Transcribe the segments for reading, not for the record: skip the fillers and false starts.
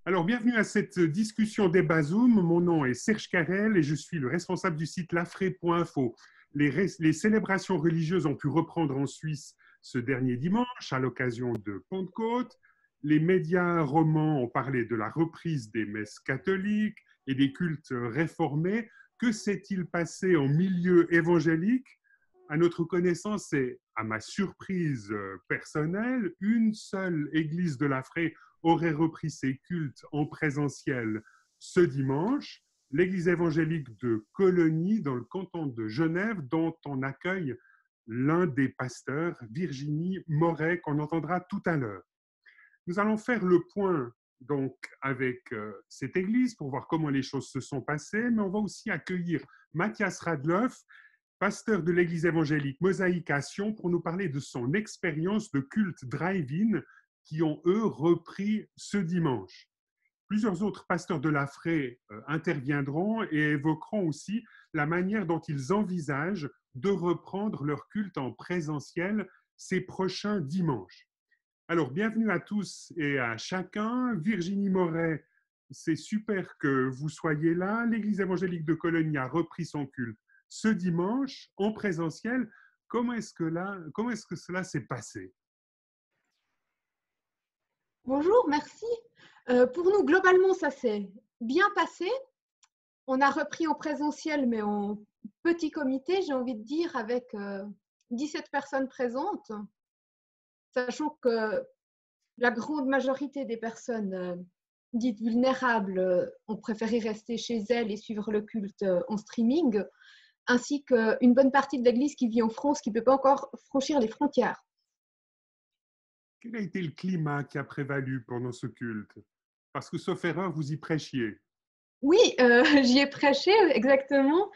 Alors, bienvenue à cette discussion débat Zoom. Mon nom est Serge Carrel et je suis le responsable du site lafray.info. Les célébrations religieuses ont pu reprendre en Suisse ce dernier dimanche à l'occasion de Pentecôte. Les médias romans ont parlé de la reprise des messes catholiques et des cultes réformés. Que s'est-il passé en milieu évangélique? À notre connaissance et à ma surprise personnelle, une seule église de Lafray aurait repris ses cultes en présentiel ce dimanche, l'église évangélique de Colonie, dans le canton de Genève, dont on accueille l'un des pasteurs, Virginie Moret, qu'on entendra tout à l'heure. Nous allons faire le point donc avec cette église pour voir comment les choses se sont passées, mais on va aussi accueillir Mathias Radloff, pasteur de l'église évangélique Mosaïque à Sion, pour nous parler de son expérience de culte drive-in qui ont, eux, repris ce dimanche. Plusieurs autres pasteurs de Lafray interviendront et évoqueront aussi la manière dont ils envisagent de reprendre leur culte en présentiel ces prochains dimanches. Alors, bienvenue à tous et à chacun. Virginie Moret, c'est super que vous soyez là. L'église évangélique de Cologne a repris son culte ce dimanche en présentiel. Comment est-ce que cela s'est passé? Bonjour, merci. Pour nous, globalement, ça s'est bien passé. On a repris en présentiel, mais en petit comité, j'ai envie de dire, avec 17 personnes présentes, sachant que la grande majorité des personnes dites vulnérables ont préféré rester chez elles et suivre le culte en streaming, ainsi qu'une bonne partie de l'Église qui vit en France, qui ne peut pas encore franchir les frontières. Quel a été le climat qui a prévalu pendant ce culte? Parce que, sauf erreur, vous y prêchiez. Oui, j'y ai prêché, exactement.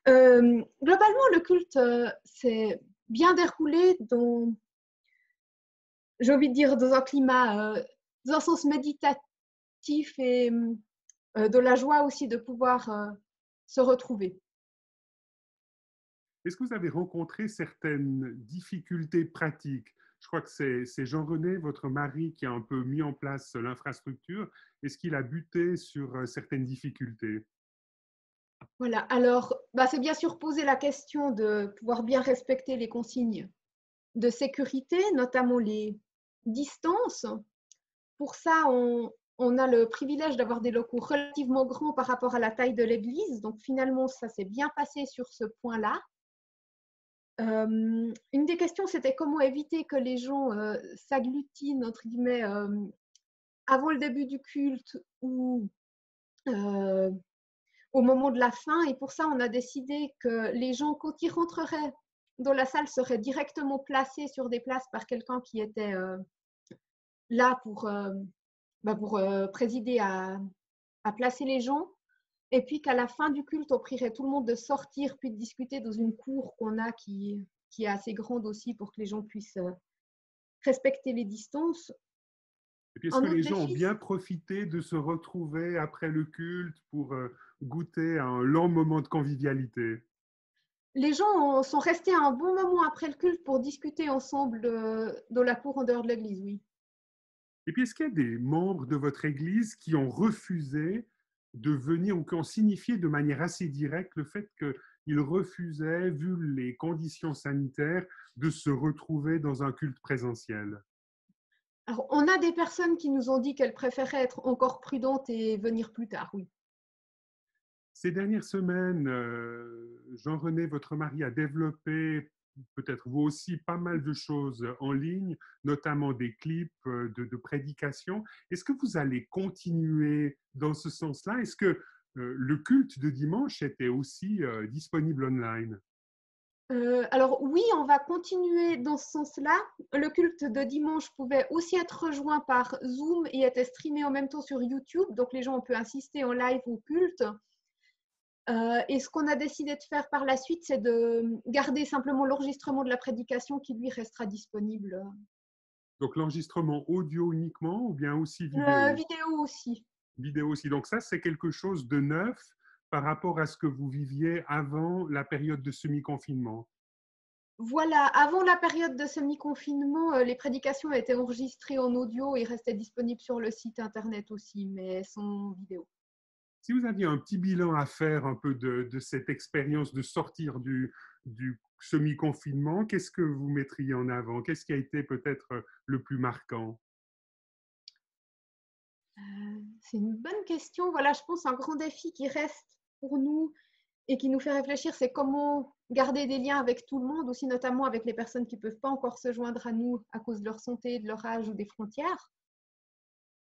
Globalement, le culte s'est bien déroulé dans, j'ai envie de dire, dans un climat, dans un sens méditatif et de la joie aussi de pouvoir se retrouver. Est-ce que vous avez rencontré certaines difficultés pratiques? Je crois que c'est Jean-René, votre mari, qui a un peu mis en place l'infrastructure. Est-ce qu'il a buté sur certaines difficultés? Voilà, alors c'est bien sûr poser la question de pouvoir bien respecter les consignes de sécurité, notamment les distances. Pour ça, on a le privilège d'avoir des locaux relativement grands par rapport à la taille de l'église. Donc finalement, ça s'est bien passé sur ce point-là. Une des questions, c'était comment éviter que les gens s'agglutinent, entre guillemets, avant le début du culte ou au moment de la fin. Et pour ça, on a décidé que les gens, quand ils rentreraient dans la salle, seraient directement placés sur des places par quelqu'un qui était là pour présider à placer les gens. Et puis qu'à la fin du culte, on prierait tout le monde de sortir puis de discuter dans une cour qu'on a qui est assez grande aussi pour que les gens puissent respecter les distances. Et puis, est-ce Un que autre les gens ont défi, bien profité de se retrouver après le culte pour goûter à un long moment de convivialité? les gens sont restés un bon moment après le culte pour discuter ensemble dans la cour en dehors de l'église, oui. Et puis, est-ce qu'il y a des membres de votre Église qui ont refusé de venir ou qui ont signifié de manière assez directe le fait qu'ils refusaient, vu les conditions sanitaires, de se retrouver dans un culte présentiel? Alors, on a des personnes qui nous ont dit qu'elles préféraient être encore prudentes et venir plus tard, oui. Ces dernières semaines, Jean-René, votre mari, a développé, peut-être vous aussi, pas mal de choses en ligne, notamment des clips de prédication. Est-ce que vous allez continuer dans ce sens-là? Est-ce que le culte de dimanche était aussi disponible online? Alors oui, on va continuer dans ce sens-là. Le culte de dimanche pouvait aussi être rejoint par Zoom et était streamé en même temps sur YouTube. Donc les gens ont pu assister en live au culte. Et ce qu'on a décidé de faire par la suite, c'est de garder simplement l'enregistrement de la prédication qui, lui, restera disponible. Donc l'enregistrement audio uniquement ou bien aussi vidéo? Vidéo aussi. Vidéo aussi. Donc ça, c'est quelque chose de neuf par rapport à ce que vous viviez avant la période de semi-confinement. Voilà, avant la période de semi-confinement, les prédications étaient enregistrées en audio et restaient disponibles sur le site internet aussi, mais sans vidéo. Si vous aviez un petit bilan à faire un peu de cette expérience de sortir du semi-confinement, qu'est-ce que vous mettriez en avant? Qu'est-ce qui a été peut-être le plus marquant? C'est une bonne question. Voilà, je pense un grand défi qui reste pour nous et qui nous fait réfléchir, c'est comment garder des liens avec tout le monde, aussi notamment avec les personnes qui ne peuvent pas encore se joindre à nous à cause de leur santé, de leur âge ou des frontières.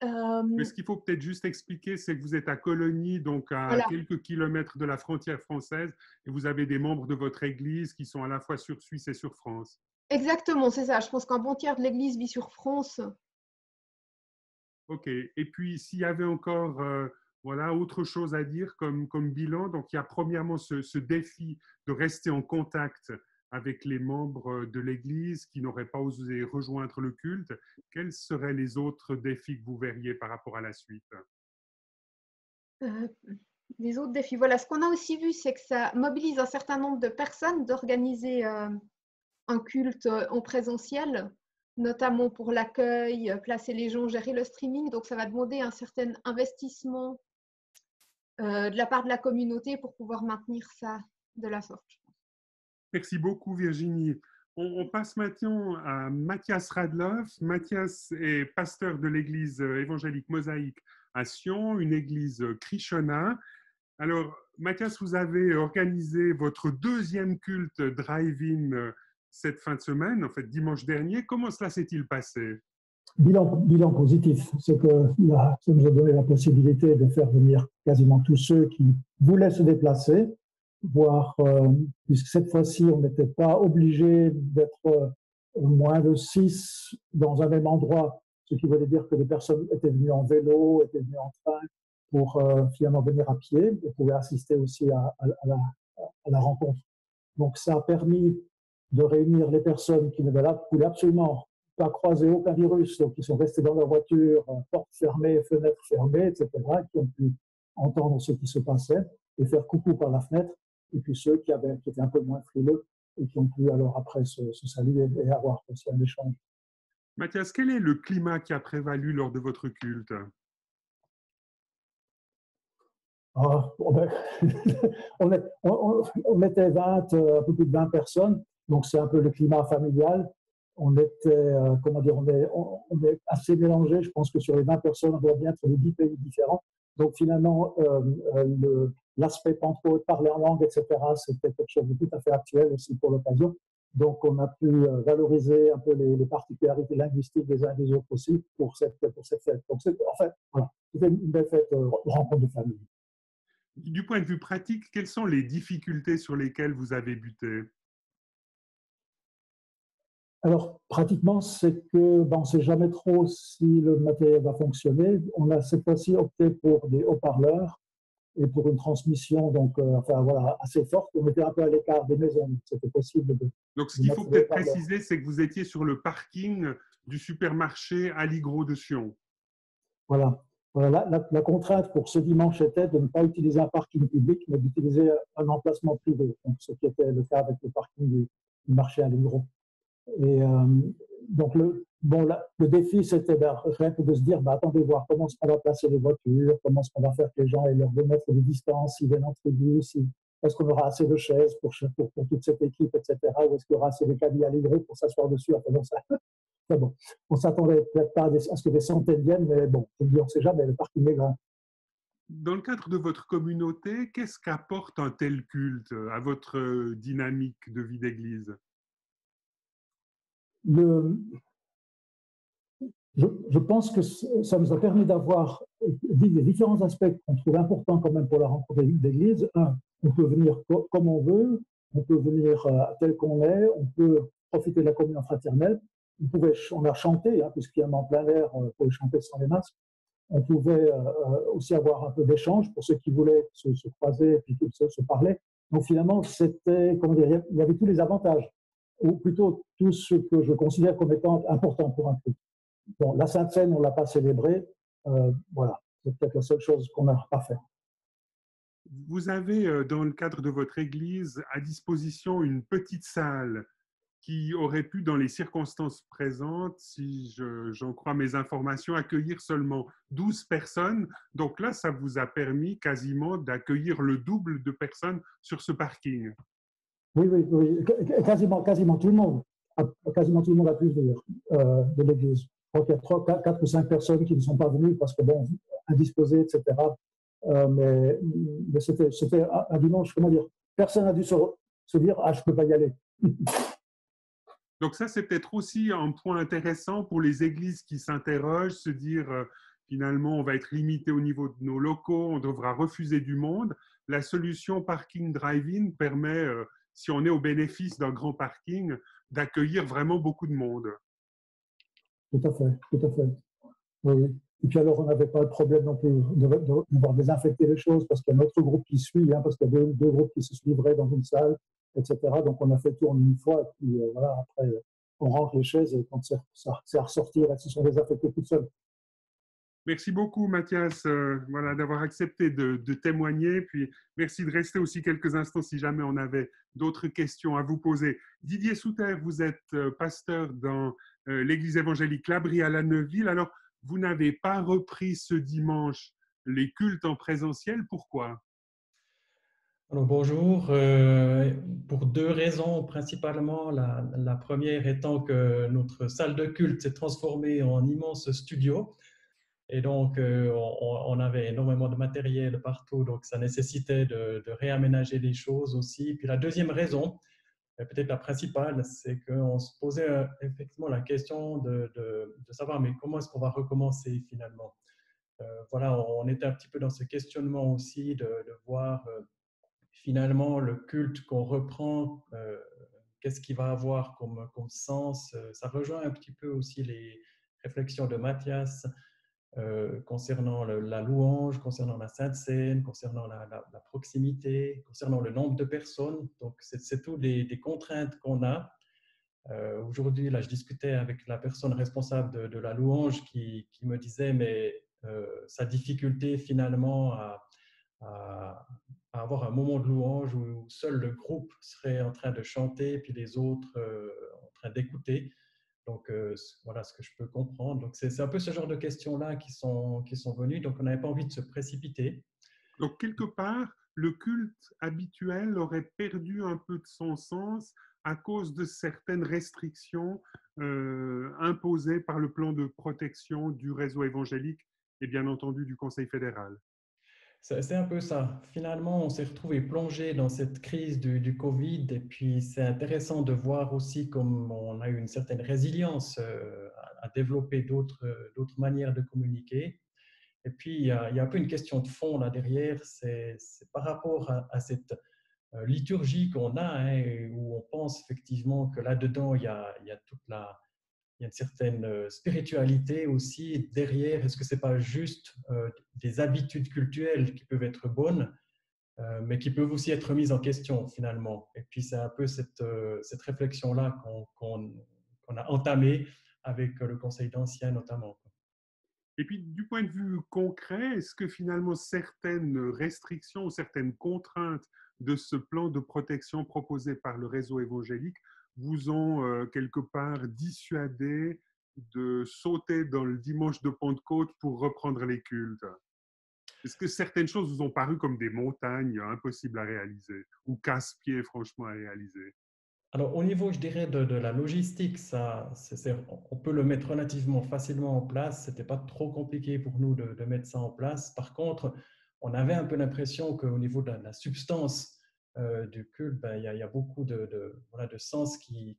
Mais ce qu'il faut peut-être juste expliquer, c'est que vous êtes à Colonie, donc à Voilà, quelques kilomètres de la frontière française, et vous avez des membres de votre église qui sont à la fois sur Suisse et sur France. exactement, c'est ça. Je pense qu'un bon tiers de l'Église vit sur France. OK. Et puis, s'il y avait encore voilà, autre chose à dire comme bilan, donc il y a premièrement ce défi de rester en contact avec les membres de l'Église qui n'auraient pas osé rejoindre le culte. Quels seraient les autres défis que vous verriez par rapport à la suite? Euh, les autres défis, voilà, ce qu'on a aussi vu, c'est que ça mobilise un certain nombre de personnes d'organiser un culte en présentiel, notamment pour l'accueil, placer les gens, gérer le streaming. Donc, ça va demander un certain investissement de la part de la communauté pour pouvoir maintenir ça de la sorte. Merci beaucoup, Virginie. On passe maintenant à Mathias Radloff. Mathias est pasteur de l'église évangélique Mosaïque à Sion, une église Krishona. Alors, Mathias, vous avez organisé votre deuxième culte drive-in cette fin de semaine, en fait dimanche dernier. Comment cela s'est-il passé? Bilan positif, c'est que ça nous a donné la possibilité de faire venir quasiment tous ceux qui voulaient se déplacer, voire, puisque cette fois-ci, on n'était pas obligé d'être moins de 6 dans un même endroit, ce qui voulait dire que les personnes étaient venues en vélo, étaient venues en train pour finalement venir à pied et pouvaient assister aussi à la rencontre. Donc, ça a permis de réunir les personnes qui ne voulaient absolument pas croiser aucun virus, donc ils sont restés dans leur voiture, portes fermées, fenêtres fermées, etc., qui ont pu entendre ce qui se passait et faire coucou par la fenêtre, et puis ceux qui étaient un peu moins frileux et qui ont pu alors après se saluer et avoir aussi un échange. Mathias, quel est le climat qui a prévalu lors de votre culte? Ah, on était 20, un peu plus de 20 personnes, donc c'est un peu le climat familial. On était, comment dire, on est assez mélangé. Je pense que sur les 20 personnes, on doit bien être de 10 pays différents. Donc finalement, l'aspect Pentecôte, parler en langue, etc., c'était quelque chose de tout à fait actuel aussi pour l'occasion. Donc on a pu valoriser un peu les particularités linguistiques des uns et des autres aussi pour cette fête. Donc en fait, voilà, c'était une belle fête, rencontre de famille. Du point de vue pratique, quelles sont les difficultés sur lesquelles vous avez buté? Alors, pratiquement, c'est que on ne sait jamais trop si le matériel va fonctionner. On a cette fois-ci opté pour des haut-parleurs et pour une transmission donc, enfin, voilà, assez forte. On était un peu à l'écart des maisons, c'était possible Donc, ce de qu'il mettre faut des peut-être haut-parleurs. préciser, c'est que vous étiez sur le parking du supermarché Aligro de Sion. Voilà. Voilà. La contrainte pour ce dimanche était de ne pas utiliser un parking public, mais d'utiliser un emplacement privé, donc, ce qui était le cas avec le parking du marché Aligro. Et donc, le défi, c'était rien que de se dire, attendez, voir comment est-ce qu'on va placer les voitures, comment est-ce qu'on va faire que les gens aient leurs 2 mètres de distance, s'ils viennent en tribu, est-ce qu'on aura assez de chaises pour toute cette équipe, etc., ou est-ce qu'il y aura assez de cabines à livrer pour s'asseoir dessus. Enfin, donc ça, bon, on s'attendait peut-être pas à ce que des centaines viennent, mais bon, on ne sait jamais, le parking est grand. Dans le cadre de votre communauté, qu'est-ce qu'apporte un tel culte à votre dynamique de vie d'église? Le, je pense que ça nous a permis d'avoir les différents aspects qu'on trouve importants quand même pour la rencontre d'église. Un, on peut venir comme on veut, on peut venir tel qu'on est, on peut profiter de la communion fraternelle. On a chanté, hein, puisqu'il y a en plein air, on pouvait chanter sans les masques. On pouvait aussi avoir un peu d'échange pour ceux qui voulaient se croiser et puis se parler. Donc finalement, c'était, comment dire, il y avait tous les avantages, ou plutôt tout ce que je considère comme étant important pour un culte. Bon, la Sainte Seine, on ne l'a pas célébrée. Voilà, c'est peut-être la seule chose qu'on n'a pas fait. Vous avez, dans le cadre de votre église, à disposition une petite salle qui aurait pu, dans les circonstances présentes, si j'en crois mes informations, accueillir seulement 12 personnes. Donc là, ça vous a permis quasiment d'accueillir le double de personnes sur ce parking. Oui, oui, oui. Quasiment tout le monde. Quasiment tout le monde a pu venir de l'église. Je crois qu'il y a 3, 4 ou 5 personnes qui ne sont pas venues parce que, bon, indisposées, etc. Mais c'était un dimanche, comment dire, personne n'a dû se dire « Ah, je ne peux pas y aller ». Donc ça, c'est peut-être aussi un point intéressant pour les églises qui s'interrogent, se dire finalement, on va être limité au niveau de nos locaux, on devra refuser du monde. La solution parking drive-in permet, si on est au bénéfice d'un grand parking, d'accueillir vraiment beaucoup de monde. Tout à fait, tout à fait. Oui. Et puis alors, on n'avait pas de problème non plus de devoir désinfecter les choses parce qu'il y a un autre groupe qui suit, parce qu'il y a deux groupes qui se suivraient dans une salle, etc. Donc, on a fait le tour une fois et puis voilà, après, on range les chaises et quand c'est à ressortir, elles se sont désinfectées toutes seules. Merci beaucoup, Mathias, voilà, d'avoir accepté de témoigner. Puis merci de rester aussi quelques instants si jamais on avait d'autres questions à vous poser. Didier Souter, vous êtes pasteur dans l'église évangélique L'Abri à La Neuville. Alors, vous n'avez pas repris ce dimanche les cultes en présentiel. Pourquoi? Alors, bonjour. Pour deux raisons principalement. La première étant que notre salle de culte s'est transformée en immense studio. Et donc, on avait énormément de matériel partout, donc ça nécessitait de réaménager les choses aussi. Puis la deuxième raison, et peut-être la principale, c'est qu'on se posait effectivement la question de savoir mais comment est-ce qu'on va recommencer finalement. Voilà, on était un petit peu dans ce questionnement aussi de voir finalement le culte qu'on reprend, qu'est-ce qu'il va avoir comme sens. Ça rejoint un petit peu aussi les réflexions de Mathias concernant la louange, concernant la Sainte Seine, concernant la proximité, concernant le nombre de personnes. Donc, c'est toutes des contraintes qu'on a. Aujourd'hui, là, je discutais avec la personne responsable de la louange qui me disait, mais sa difficulté finalement à avoir un moment de louange où seul le groupe serait en train de chanter, puis les autres en train d'écouter. Donc, voilà ce que je peux comprendre. Donc, c'est un peu ce genre de questions-là qui sont venues. Donc, on n'avait pas envie de se précipiter. Donc, quelque part, le culte habituel aurait perdu un peu de son sens à cause de certaines restrictions imposées par le plan de protection du réseau évangélique et bien entendu du Conseil fédéral. C'est un peu ça. Finalement, on s'est retrouvé plongé dans cette crise du Covid et puis c'est intéressant de voir aussi comme on a eu une certaine résilience à développer d'autres manières de communiquer. Et puis, il y a un peu une question de fond là derrière, c'est par rapport à cette liturgie qu'on a, où on pense effectivement que là-dedans, il y a toute il y a une certaine spiritualité aussi derrière. Est-ce que ce n'est pas juste des habitudes cultuelles qui peuvent être bonnes, mais qui peuvent aussi être mises en question finalement? Et puis, c'est un peu cette réflexion-là qu'on a entamée avec le Conseil d'anciens notamment. Et puis, du point de vue concret, est-ce que finalement certaines restrictions ou certaines contraintes de ce plan de protection proposé par le réseau évangélique vous ont quelque part dissuadé de sauter dans le dimanche de Pentecôte pour reprendre les cultes? Est-ce que certaines choses vous ont paru comme des montagnes impossibles à réaliser ou casse-pieds franchement à réaliser? Alors, au niveau, je dirais, de la logistique, on peut le mettre relativement facilement en place. Ce n'était pas trop compliqué pour nous de mettre ça en place. Par contre, on avait un peu l'impression qu'au niveau de la substance du culte, ben, il y a beaucoup de sens qui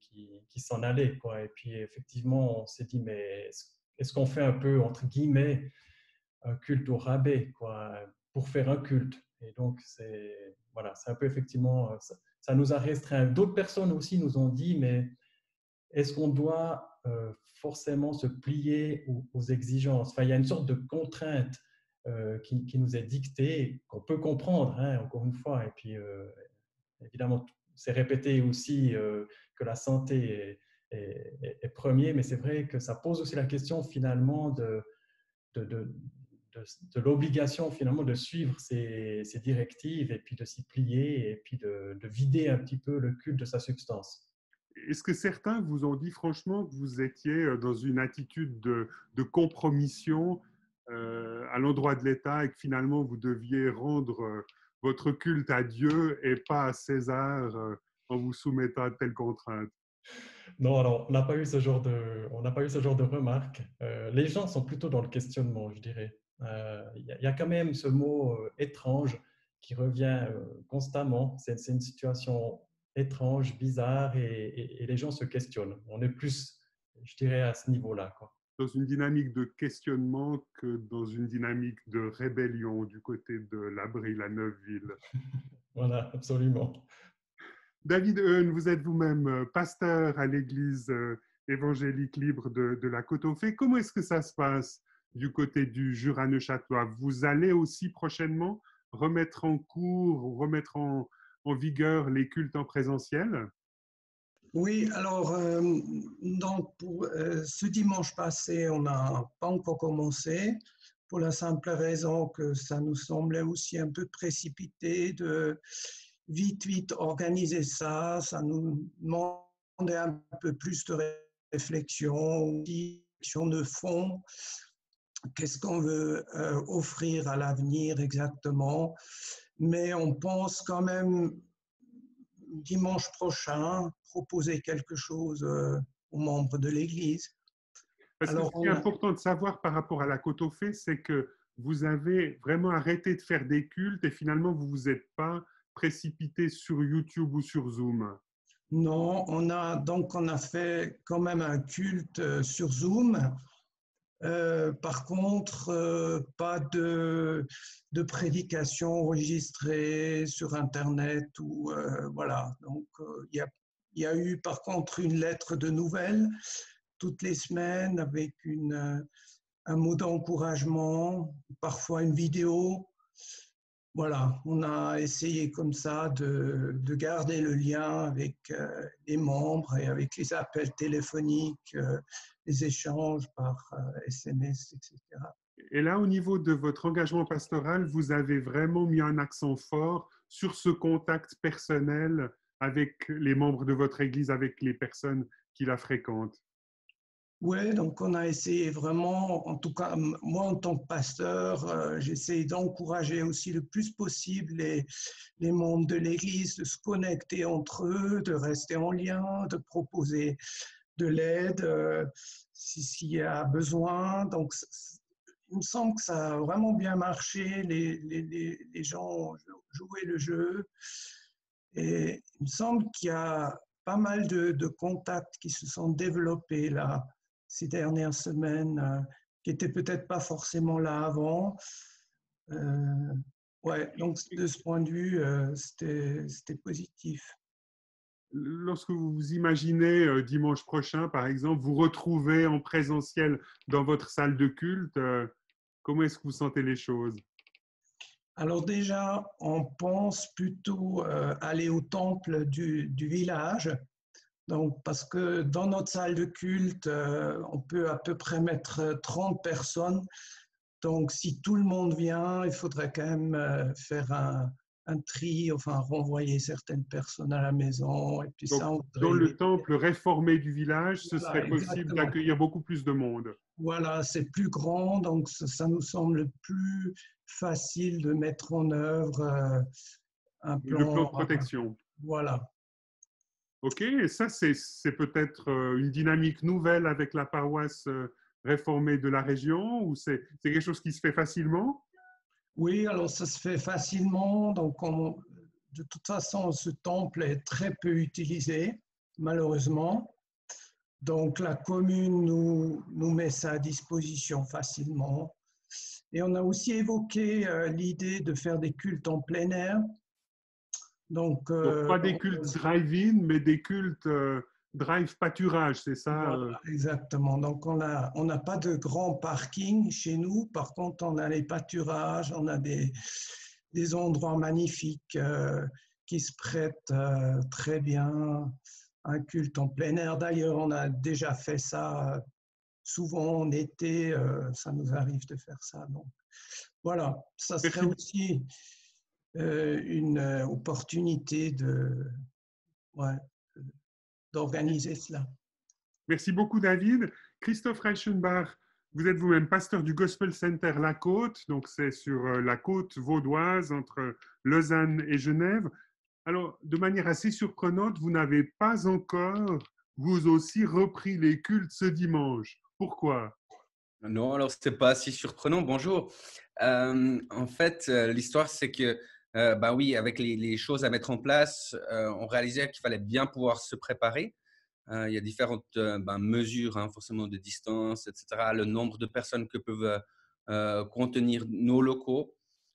s'en allait, quoi. Et puis, effectivement, on s'est dit, mais est-ce qu'on fait un peu, entre guillemets, un culte au rabais, quoi, pour faire un culte? Et donc, c'est un peu effectivement, ça nous a restreint. D'autres personnes aussi nous ont dit, mais est-ce qu'on doit forcément se plier aux exigences? Enfin, il y a une sorte de contrainte qui nous est dictée, qu'on peut comprendre, encore une fois. Et puis, évidemment, c'est répété aussi que la santé est premier, mais c'est vrai que ça pose aussi la question finalement de l'obligation finalement de suivre ces directives et puis de s'y plier et puis de vider un petit peu le culte de sa substance. Est-ce que certains vous ont dit franchement que vous étiez dans une attitude de compromission à l'endroit de l'État et que finalement vous deviez rendre votre culte à Dieu et pas à César en vous soumettant à telles contraintes? Non, alors, on n'a pas eu ce genre de remarques. Les gens sont plutôt dans le questionnement, je dirais. Il y a quand même ce mot étrange qui revient constamment. C'est une situation étrange, bizarre, et les gens se questionnent. On est plus, je dirais, à ce niveau-là, quoi. Dans une dynamique de questionnement que dans une dynamique de rébellion du côté de l'Abri, la Neuveville. Voilà, absolument. David Heun, vous êtes vous-même pasteur à l'église évangélique libre de la Côte-aux-Fées. Comment est-ce que ça se passe du côté du Jura neuchâtelois? Vous allez aussi prochainement remettre en cours, remettre en vigueur les cultes en présentiel? Oui, alors, pour ce dimanche passé, on n'a pas encore commencé, pour la simple raison que ça nous semblait aussi un peu précipité de vite organiser ça. Ça nous demandait un peu plus de réflexion, de fond. Qu'est-ce qu'on veut offrir à l'avenir exactement? Mais on pense quand même dimanche prochain proposer quelque chose aux membres de l'Église. Parce que Alors, ce qui est important de savoir par rapport à la Côte-aux-Fées, c'est que vous avez vraiment arrêté de faire des cultes et finalement, vous ne vous êtes pas précipité sur YouTube ou sur Zoom. Non, on a fait quand même un culte sur Zoom. Par contre, pas de prédication enregistrée sur Internet ou voilà. Donc, il y a eu par contre une lettre de nouvelles toutes les semaines avec un mot d'encouragement, parfois une vidéo. Voilà, on a essayé comme ça de garder le lien avec les membres et avec les appels téléphoniques, les échanges par SMS, etc. Et là, au niveau de votre engagement pastoral, vous avez vraiment mis un accent fort sur ce contact personnel avec les membres de votre Église, avec les personnes qui la fréquentent. Oui, donc on a essayé vraiment, en tout cas moi en tant que pasteur, j'essaie d'encourager aussi le plus possible les membres de l'Église de se connecter entre eux, de rester en lien, de proposer de l'aide s'il y a besoin. Donc il me semble que ça a vraiment bien marché, les gens ont joué le jeu et il me semble qu'il y a pas mal de contacts qui se sont développés là ces dernières semaines, qui n'étaient peut-être pas forcément là avant. Ouais, donc de ce point de vue, c'était positif. Lorsque vous vous imaginez dimanche prochain, par exemple, vous retrouver en présentiel dans votre salle de culte, comment est-ce que vous sentez les choses? Alors déjà, on pense plutôt aller au temple du village. Donc, parce que dans notre salle de culte, on peut à peu près mettre 30 personnes. Donc, si tout le monde vient, il faudrait quand même faire un tri, enfin renvoyer certaines personnes à la maison. Et puis Donc, ça, on dans voudrait le éviter. temple réformé du village, ce Voilà, serait possible exactement. d'accueillir beaucoup plus de monde. Voilà, c'est plus grand, donc ça nous semble plus facile de mettre en œuvre un Le plan plan. de protection. Voilà. OK, et ça, c'est peut-être une dynamique nouvelle avec la paroisse réformée de la région ou c'est quelque chose qui se fait facilement? Oui, alors ça se fait facilement. Donc, de toute façon, ce temple est très peu utilisé, malheureusement. Donc, la commune nous met ça à disposition facilement. Et on a aussi évoqué l'idée de faire des cultes en plein air. Donc, Pas des cultes drive-in, mais des cultes drive pâturage, c'est ça? Voilà, exactement. Donc, on n'a pas de grand parking chez nous. Par contre, on a les pâturages, on a des endroits magnifiques qui se prêtent très bien à un culte en plein air. D'ailleurs, on a déjà fait ça souvent en été. Ça nous arrive de faire ça. Donc, voilà, ça serait aussi une opportunité ouais, d'organiser cela. Merci beaucoup, David. Christophe Reichenbach, vous êtes vous-même pasteur du Gospel Center La Côte, donc c'est sur la côte vaudoise entre Lausanne et Genève. Alors, de manière assez surprenante, vous n'avez pas encore, vous aussi, repris les cultes ce dimanche. Pourquoi? Non, alors ce n'est pas si surprenant. Bonjour. En fait, l'histoire, c'est que, bah oui, avec les choses à mettre en place, on réalisait qu'il fallait bien pouvoir se préparer. Il y a différentes mesures, hein, forcément de distance, etc. Le nombre de personnes que peuvent contenir nos locaux.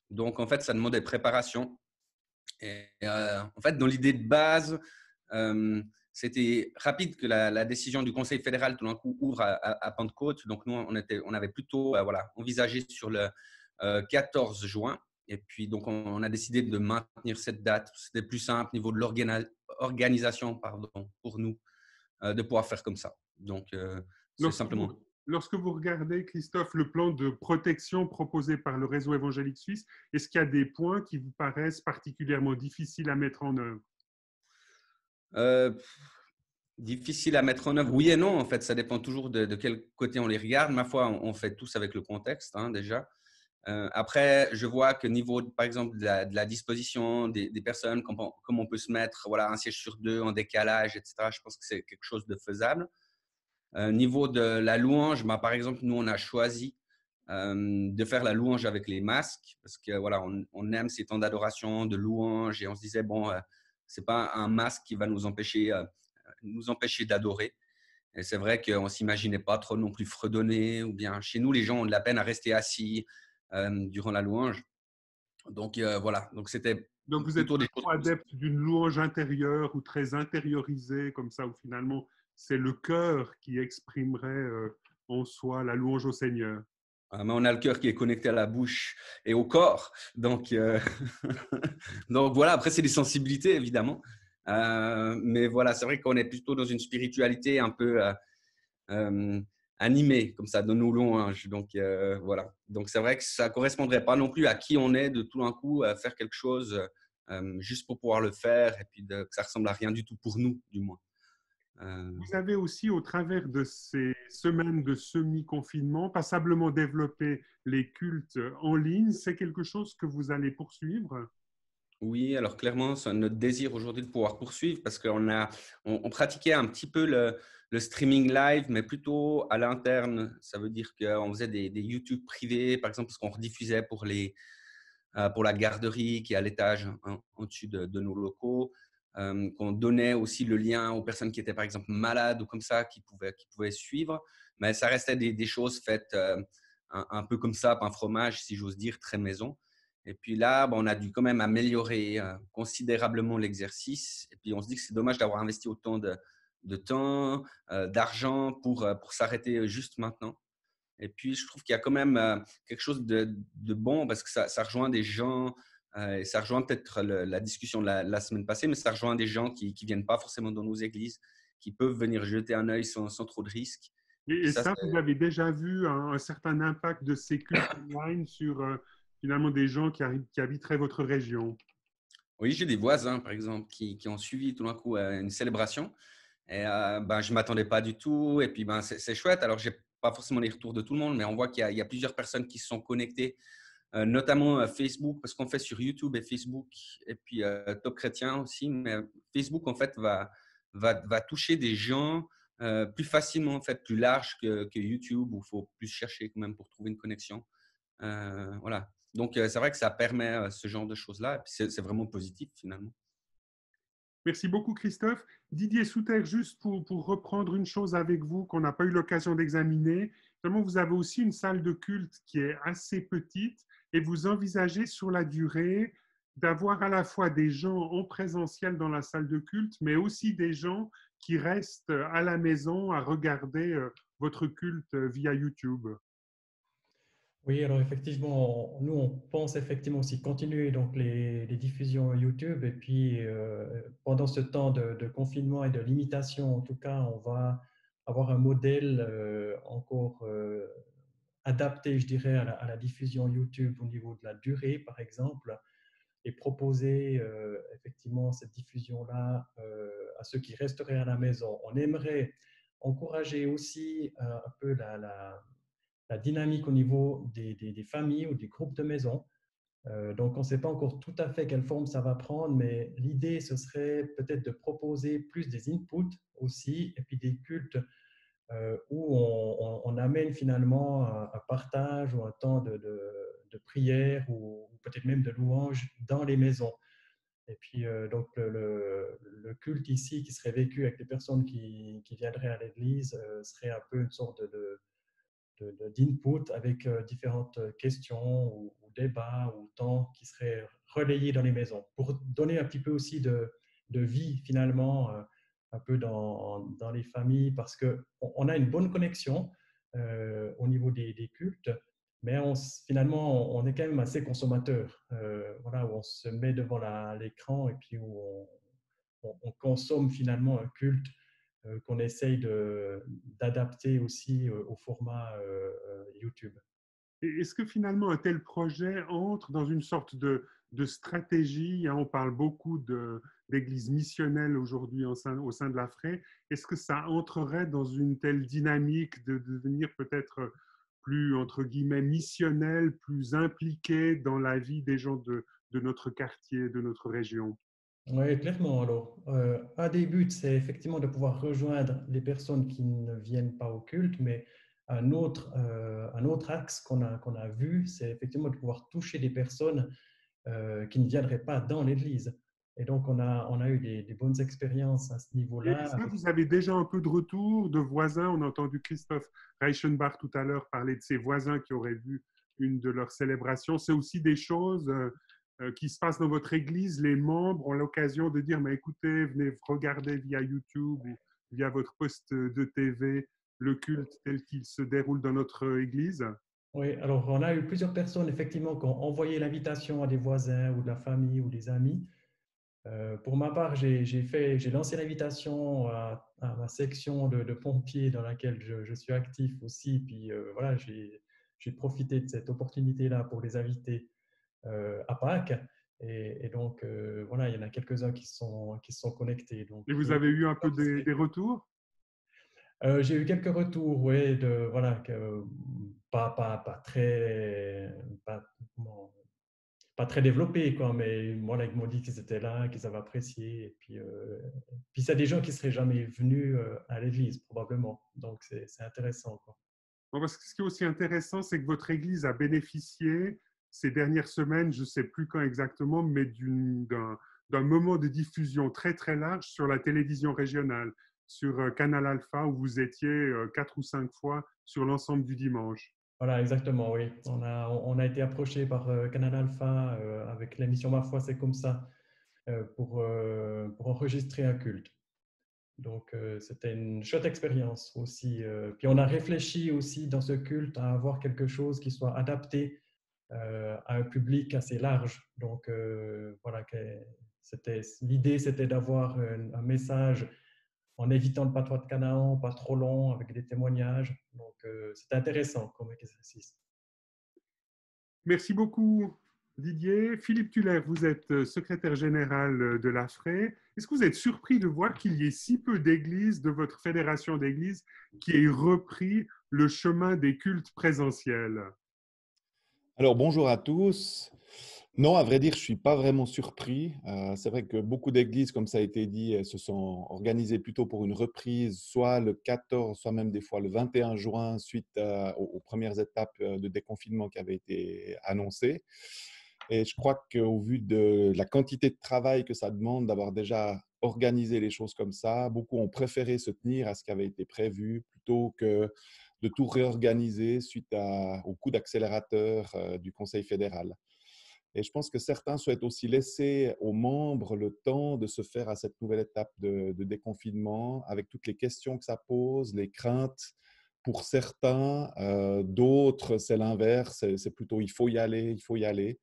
Donc, en fait, ça demandait préparation. Et en fait, dans l'idée de base, c'était rapide que la décision du Conseil fédéral tout d'un coup ouvre à Pentecôte. Donc, nous, on avait plutôt envisagé sur le 14 juin. Et puis, donc, on a décidé de maintenir cette date. C'était plus simple au niveau de l'organisation pour nous de pouvoir faire comme ça. Donc, c'est simplement… Lorsque vous regardez, Christophe, le plan de protection proposé par le réseau évangélique suisse, est-ce qu'il y a des points qui vous paraissent particulièrement difficiles à mettre en œuvre? Difficile à mettre en œuvre, oui et non. En fait, ça dépend toujours de quel côté on les regarde. Ma foi, on fait tous avec le contexte, hein, déjà. Après, je vois que niveau, par exemple, de la disposition des personnes, comme on peut se mettre, voilà, un siège sur deux en décalage, etc., je pense que c'est quelque chose de faisable. Niveau de la louange, par exemple, nous, on a choisi de faire la louange avec les masques parce que voilà, on aime ces temps d'adoration, de louange et on se disait, bon, ce n'est pas un masque qui va nous empêcher d'adorer. Et c'est vrai qu'on ne s'imaginait pas trop non plus fredonner ou bien chez nous, les gens ont de la peine à rester assis durant la louange. Donc, voilà. Donc, c'était donc vous êtes plutôt des choses adepte d'une louange intérieure ou très intériorisée, comme ça, où finalement, c'est le cœur qui exprimerait en soi la louange au Seigneur. Mais on a le cœur qui est connecté à la bouche et au corps. Donc, donc voilà, après, c'est des sensibilités, évidemment. Mais voilà, c'est vrai qu'on est plutôt dans une spiritualité un peu animée, comme ça, de nos louanges. Donc, voilà. Donc, c'est vrai que ça ne correspondrait pas non plus à qui on est de tout d'un coup faire quelque chose juste pour pouvoir le faire et puis que ça ne ressemble à rien du tout pour nous, du moins. Vous avez aussi, au travers de ces semaines de semi-confinement, passablement développé les cultes en ligne. C'est quelque chose que vous allez poursuivre? Oui, alors clairement, c'est notre désir aujourd'hui de pouvoir poursuivre parce on pratiquait un petit peu le streaming live, mais plutôt à l'interne. Ça veut dire qu'on faisait des YouTube privés, par exemple, parce qu'on rediffusait pour la garderie qui est à l'étage au-dessus de nos locaux. Qu'on donnait aussi le lien aux personnes qui étaient par exemple malades ou comme ça, qui pouvaient suivre. Mais ça restait des choses faites un peu comme ça, pain fromage, si j'ose dire, très maison. Et puis là, on a dû quand même améliorer considérablement l'exercice. Et puis on se dit que c'est dommage d'avoir investi autant de temps, d'argent pour s'arrêter juste maintenant. Et puis, je trouve qu'il y a quand même quelque chose de bon parce que ça rejoint des gens, et ça rejoint peut-être la discussion de la semaine passée, mais ça rejoint des gens qui ne viennent pas forcément dans nos églises, qui peuvent venir jeter un œil sans trop de risques. Et ça, vous avez déjà vu un certain impact de ces cultes online sur finalement des gens qui habiteraient votre région? Oui, j'ai des voisins, par exemple, qui ont suivi tout d'un coup une célébration. Et je ne m'attendais pas du tout. Et puis, c'est chouette. Alors, je n'ai pas forcément les retours de tout le monde, mais on voit qu'il y a plusieurs personnes qui se sont connectées, notamment Facebook, parce qu'on fait sur YouTube et Facebook, et puis Top Chrétien aussi. Mais Facebook, en fait, va toucher des gens plus facilement, en fait, plus large que YouTube, où il faut plus chercher quand même pour trouver une connexion. Voilà. Donc, c'est vrai que ça permet ce genre de choses-là. Et puis, c'est vraiment positif, finalement. Merci beaucoup, Christophe. Didier Souter, juste pour reprendre une chose avec vous qu'on n'a pas eu l'occasion d'examiner, vraiment, vous avez aussi une salle de culte qui est assez petite et vous envisagez sur la durée d'avoir à la fois des gens en présentiel dans la salle de culte, mais aussi des gens qui restent à la maison à regarder votre culte via YouTube. Oui, alors effectivement, nous, on pense effectivement aussi continuer donc les diffusions YouTube et puis pendant ce temps de confinement et de limitation, en tout cas, on va avoir un modèle encore adapté, je dirais, à la diffusion YouTube au niveau de la durée, par exemple. et proposer effectivement cette diffusion-là à ceux qui resteraient à la maison. On aimerait encourager aussi un peu la dynamique au niveau des familles ou des groupes de maisons. Donc, on ne sait pas encore tout à fait quelle forme ça va prendre, mais l'idée, ce serait peut-être de proposer plus des inputs aussi, et puis des cultes où on amène finalement un partage ou un temps de prière ou peut-être même de louange dans les maisons. Et puis, donc, le culte ici qui serait vécu avec les personnes qui viendraient à l'église serait un peu une sorte d'input avec différentes questions ou débats ou temps qui seraient relayés dans les maisons pour donner un petit peu aussi de vie finalement un peu dans les familles parce qu'on a une bonne connexion au niveau des cultes, mais finalement on est quand même assez consommateur. Voilà, où on se met devant l'écran et puis où on consomme finalement un culte qu'on essaye d'adapter aussi au format YouTube. Et est-ce que finalement un tel projet entre dans une sorte de stratégie, hein, on parle beaucoup d'églises missionnelles aujourd'hui au sein de la FRAE, est-ce que ça entrerait dans une telle dynamique de devenir peut-être plus, entre guillemets, missionnel, plus impliqué dans la vie des gens de notre quartier, de notre région? Oui, clairement. Alors, un des buts, c'est effectivement de pouvoir rejoindre les personnes qui ne viennent pas au culte, mais un autre axe qu'on a vu, c'est effectivement de pouvoir toucher des personnes qui ne viendraient pas dans l'Église. Et donc, on a eu des bonnes expériences à ce Et niveau-là. ça, vous avez déjà un peu de retour de voisins? On a entendu Christophe Reichenbach tout à l'heure parler de ses voisins qui auraient vu une de leurs célébrations. C'est aussi des choses qui se passent dans votre église. Les membres ont l'occasion de dire, mais écoutez, venez regarder via YouTube ou via votre poste de TV le culte tel qu'il se déroule dans notre église. Oui, alors on a eu plusieurs personnes effectivement qui ont envoyé l'invitation à des voisins ou de la famille ou des amis. Pour ma part, j'ai lancé l'invitation à ma section de pompiers dans laquelle je suis actif aussi. Puis voilà, j'ai profité de cette opportunité-là pour les inviter à Pâques. Et donc, voilà, il y en a quelques-uns qui se sont connectés. Donc, Et vous avez eu un peu des retours? j'ai eu quelques retours, ouais, voilà, pas très, comment, pas très développés, quoi, mais voilà, ils m'ont dit qu'ils étaient là, qu'ils avaient apprécié. Et puis c'est des gens qui seraient jamais venus à l'église, probablement. Donc, c'est intéressant, quoi. Bon, parce que ce qui est aussi intéressant, c'est que votre Église a bénéficié ces dernières semaines, je ne sais plus quand exactement, mais d'un moment de diffusion très très large sur la télévision régionale, sur Canal Alpha, où vous étiez 4 ou 5 fois sur l'ensemble du dimanche. Voilà, exactement, oui. On a été approché par Canal Alpha avec l'émission Ma foi, c'est comme ça, pour enregistrer un culte. Donc, c'était une chouette expérience aussi. Puis, on a réfléchi aussi dans ce culte à avoir quelque chose qui soit adapté à un public assez large. Donc, voilà, l'idée, c'était d'avoir un message en évitant le patois de Canaan, pas trop long, avec des témoignages. Donc, c'était intéressant comme exercice. Merci beaucoup, Didier. Philippe Tuller, vous êtes secrétaire général de la FRAE. Est-ce que vous êtes surpris de voir qu'il y ait si peu d'églises de votre fédération d'églises qui aient repris le chemin des cultes présentiels? Alors, bonjour à tous. Non, à vrai dire, je ne suis pas vraiment surpris. C'est vrai que beaucoup d'églises, comme ça a été dit, se sont organisées plutôt pour une reprise, soit le 14, soit même des fois le 21 juin, suite aux premières étapes de déconfinement qui avaient été annoncées. Et je crois qu'au vu de la quantité de travail que ça demande d'avoir déjà organisé les choses comme ça, beaucoup ont préféré se tenir à ce qui avait été prévu plutôt que de tout réorganiser suite au coup d'accélérateur du Conseil fédéral. Et je pense que certains souhaitent aussi laisser aux membres le temps de se faire à cette nouvelle étape de déconfinement, avec toutes les questions que ça pose, les craintes pour certains. D'autres, c'est l'inverse, c'est plutôt il faut y aller, il faut y aller.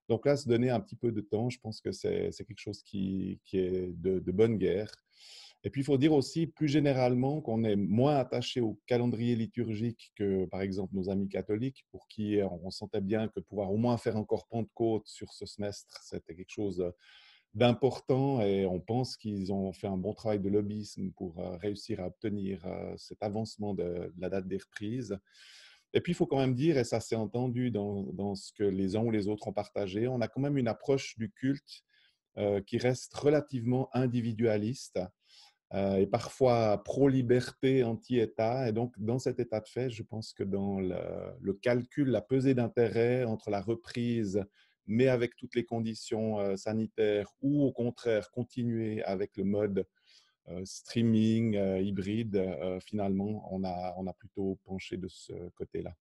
Donc là, se donner un petit peu de temps, je pense que c'est quelque chose qui est de bonne guerre. Et puis, il faut dire aussi plus généralement qu'on est moins attaché au calendrier liturgique que, par exemple, nos amis catholiques, pour qui on sentait bien que pouvoir au moins faire encore Pentecôte sur ce semestre, c'était quelque chose d'important et on pense qu'ils ont fait un bon travail de lobbyisme pour réussir à obtenir cet avancement de la date des reprises. Et puis, il faut quand même dire, et ça s'est entendu dans ce que les uns ou les autres ont partagé, on a quand même une approche du culte qui reste relativement individualiste et parfois pro-liberté, anti-État. Et donc, dans cet état de fait, je pense que dans le calcul, la pesée d'intérêt entre la reprise, mais avec toutes les conditions sanitaires, ou au contraire, continuer avec le mode streaming, hybride, finalement, on a plutôt penché de ce côté-là.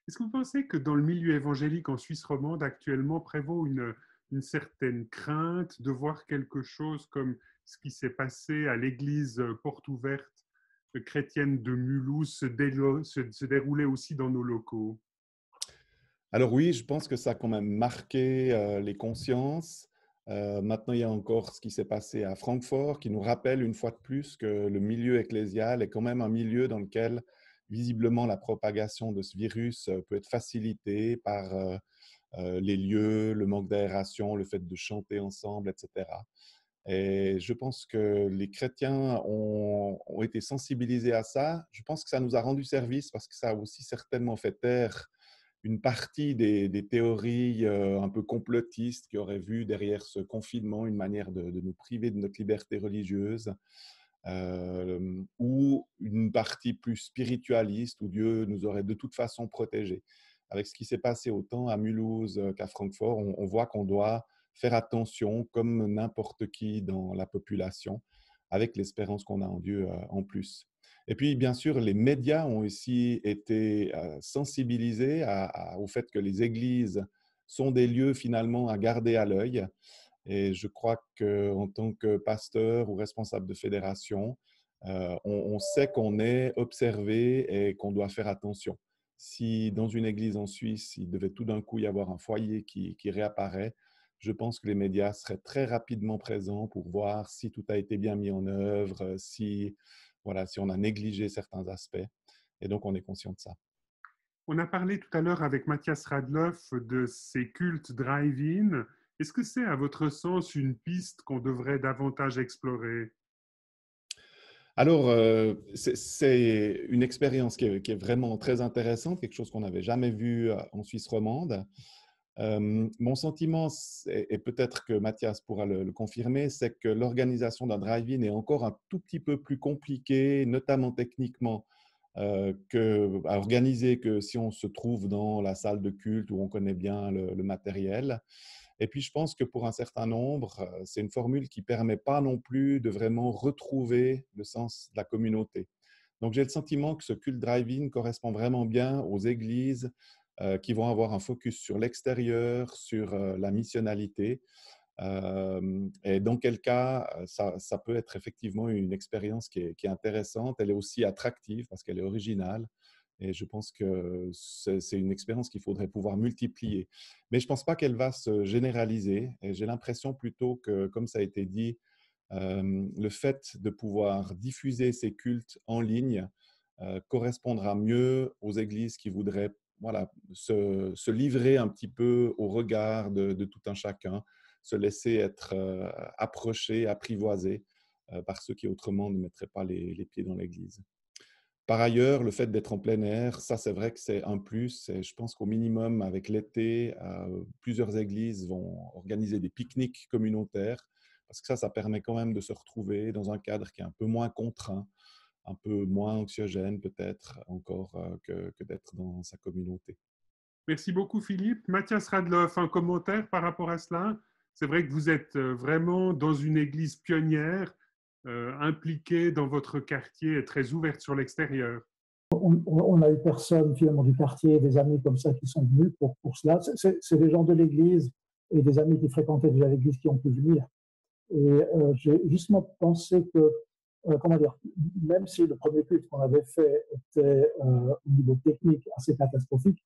Est-ce que vous pensez que dans le milieu évangélique en Suisse romande, actuellement, prévaut une certaine crainte de voir quelque chose comme ce qui s'est passé à l'église porte ouverte chrétienne de Mulhouse se dérouler aussi dans nos locaux? Alors oui, je pense que ça a quand même marqué les consciences. Maintenant, il y a encore ce qui s'est passé à Francfort qui nous rappelle une fois de plus que le milieu ecclésial est quand même un milieu dans lequel visiblement la propagation de ce virus peut être facilitée par les lieux, le manque d'aération, le fait de chanter ensemble, etc. Et je pense que les chrétiens ont été sensibilisés à ça. Je pense que ça nous a rendu service parce que ça a aussi certainement fait taire une partie des théories un peu complotistes qui auraient vu derrière ce confinement une manière de nous priver de notre liberté religieuse, ou une partie plus spiritualiste où Dieu nous aurait de toute façon protégés. Avec ce qui s'est passé autant à Mulhouse qu'à Francfort, on voit qu'on doit faire attention comme n'importe qui dans la population, avec l'espérance qu'on a en Dieu en plus. Et puis, bien sûr, les médias ont aussi été sensibilisés au fait que les églises sont des lieux finalement à garder à l'œil. Et je crois qu'en tant que pasteur ou responsable de fédération, on sait qu'on est observé et qu'on doit faire attention. Si dans une église en Suisse, il devait tout d'un coup y avoir un foyer qui réapparaît, je pense que les médias seraient très rapidement présents pour voir si tout a été bien mis en œuvre, si on a négligé certains aspects. Et donc, on est conscient de ça. On a parlé tout à l'heure avec Mathias Radloff de ces cultes drive-in. Est-ce que c'est, à votre sens, une piste qu'on devrait davantage explorer? Alors, c'est une expérience qui est vraiment très intéressante, quelque chose qu'on n'avait jamais vu en Suisse romande. Mon sentiment, et peut-être que Mathias pourra le confirmer, c'est que l'organisation d'un drive-in est encore un tout petit peu plus compliquée, notamment techniquement, à organiser que si on se trouve dans la salle de culte où on connaît bien le matériel. Et puis, je pense que pour un certain nombre, c'est une formule qui ne permet pas non plus de vraiment retrouver le sens de la communauté. Donc, j'ai le sentiment que ce culte drive-in correspond vraiment bien aux églises qui vont avoir un focus sur l'extérieur, sur la missionnalité. Et dans quel cas, ça peut être effectivement une expérience qui est intéressante. Elle est aussi attractive parce qu'elle est originale. Et je pense que c'est une expérience qu'il faudrait pouvoir multiplier. Mais je ne pense pas qu'elle va se généraliser. Et j'ai l'impression plutôt que, comme ça a été dit, le fait de pouvoir diffuser ces cultes en ligne correspondra mieux aux églises qui voudraient se livrer un petit peu au regard de tout un chacun, se laisser être approché, apprivoisé par ceux qui autrement ne mettraient pas les pieds dans l'église. Par ailleurs, le fait d'être en plein air, ça c'est vrai que c'est un plus. Et je pense qu'au minimum, avec l'été, plusieurs églises vont organiser des pique-niques communautaires parce que ça permet quand même de se retrouver dans un cadre qui est un peu moins contraint, un peu moins anxiogène peut-être encore que d'être dans sa communauté. Merci beaucoup, Philippe. Mathias Radloff, un commentaire par rapport à cela? C'est vrai que vous êtes vraiment dans une église pionnière, impliquée dans votre quartier et très ouverte sur l'extérieur. On n'a eu personne finalement du quartier, des amis comme ça qui sont venus pour cela. C'est des gens de l'église et des amis qui fréquentaient déjà l'église qui ont pu venir. Et j'ai justement pensé que, comment dire, même si le premier culte qu'on avait fait était au niveau technique assez catastrophique,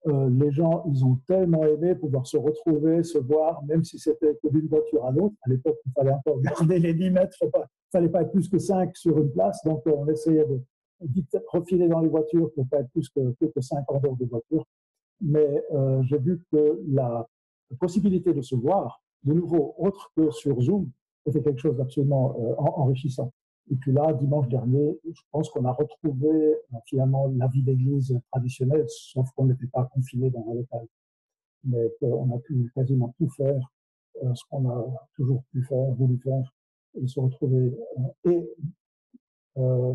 les gens, ils ont tellement aimé pouvoir se retrouver, se voir, même si c'était que d'une voiture à l'autre. À l'époque, il fallait encore garder les 10 mètres, il ne fallait pas être plus que 5 sur une place, donc on essayait de vite refiler dans les voitures pour ne pas être plus que 5 en dehors des voitures. Mais j'ai vu que la possibilité de se voir, de nouveau, autre que sur Zoom, était quelque chose d'absolument enrichissant. Et puis là, dimanche dernier, je pense qu'on a retrouvé finalement la vie d'église traditionnelle, sauf qu'on n'était pas confiné dans un local. Mais on a pu quasiment tout faire, ce qu'on a toujours pu faire, voulu faire, et se retrouver. Et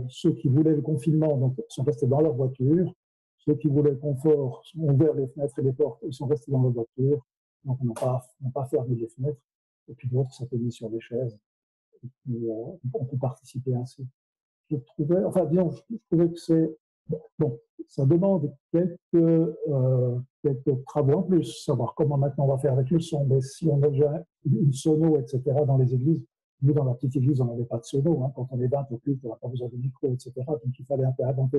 ceux qui voulaient le confinement donc, sont restés dans leur voiture. Ceux qui voulaient le confort ont ouvert les fenêtres et les portes et sont restés dans leur voiture. Donc, on n'a pas fermé les fenêtres. Et puis d'autres s'étaient mis sur des chaises. Et puis, on peut participer ainsi. Je trouvais que c'est bon, ça demande quelques travaux en plus, savoir comment maintenant on va faire avec le son. Mais si on a déjà une sono, etc., dans les églises, nous, dans la petite église, on n'avait pas de sono. Hein. Quand on est 20 au culte, on n'a pas besoin de micro, etc. Donc, il fallait un peu inventer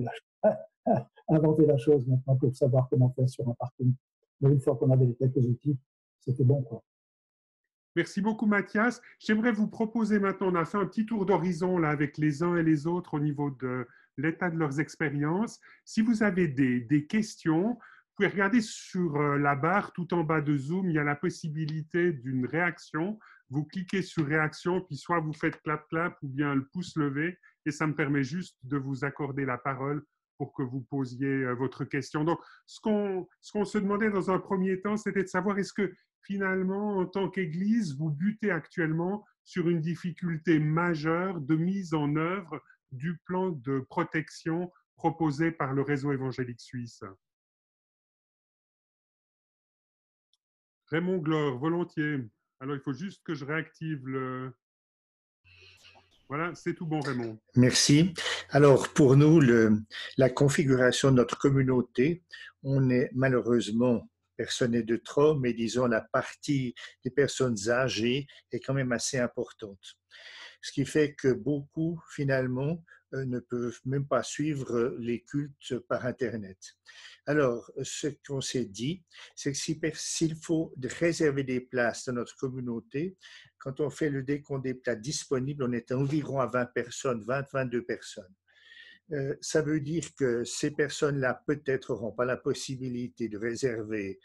la chose maintenant pour savoir comment faire sur un parking. Mais une fois qu'on avait quelques outils, c'était bon, quoi. Merci beaucoup, Mathias. J'aimerais vous proposer maintenant, on a fait un petit tour d'horizon là avec les uns et les autres au niveau de l'état de leurs expériences. Si vous avez des questions, vous pouvez regarder sur la barre tout en bas de Zoom, il y a la possibilité d'une réaction. Vous cliquez sur réaction, puis soit vous faites clap-clap ou bien le pouce levé, et ça me permet juste de vous accorder la parole pour que vous posiez votre question. Donc, ce qu'on se demandait dans un premier temps, c'était de savoir est-ce que finalement, en tant qu'Église, vous butez actuellement sur une difficulté majeure de mise en œuvre du plan de protection proposé par le réseau évangélique suisse. Raymond Glore, volontiers. Alors, il faut juste que je réactive le... Voilà, c'est tout bon, Raymond. Merci. Alors, pour nous, la configuration de notre communauté, on est malheureusement, personne n'est de trop, mais disons la partie des personnes âgées est quand même assez importante. Ce qui fait que beaucoup, finalement, ne peuvent même pas suivre les cultes par Internet. Alors, ce qu'on s'est dit, c'est que s'il faut réserver des places dans notre communauté, quand on fait le décompte des places disponibles, on est environ à 20 personnes, 22 personnes. Ça veut dire que ces personnes-là peut-être n'auront pas la possibilité de réserver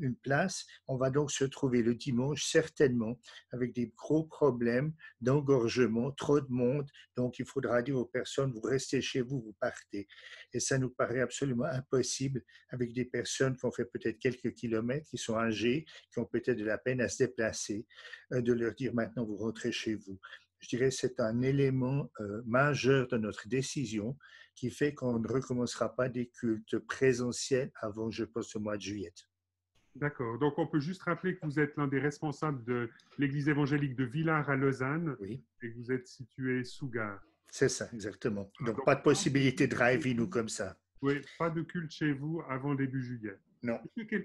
une place. On va donc se trouver le dimanche certainement avec des gros problèmes d'engorgement, trop de monde. Donc, il faudra dire aux personnes, vous restez chez vous, vous partez. Et ça nous paraît absolument impossible avec des personnes qui ont fait peut-être quelques kilomètres, qui sont âgées, qui ont peut-être de la peine à se déplacer, de leur dire maintenant, vous rentrez chez vous. Je dirais que c'est un élément majeur de notre décision qui fait qu'on ne recommencera pas des cultes présentiels avant, je pense, le mois de juillet. D'accord. Donc, on peut juste rappeler que vous êtes l'un des responsables de l'Église évangélique de Villars à Lausanne, oui, et que vous êtes situé sous Gare. C'est ça, exactement. Donc, pas de possibilité de drive-in ou comme ça. Oui, pas de culte chez vous avant début juillet. Non.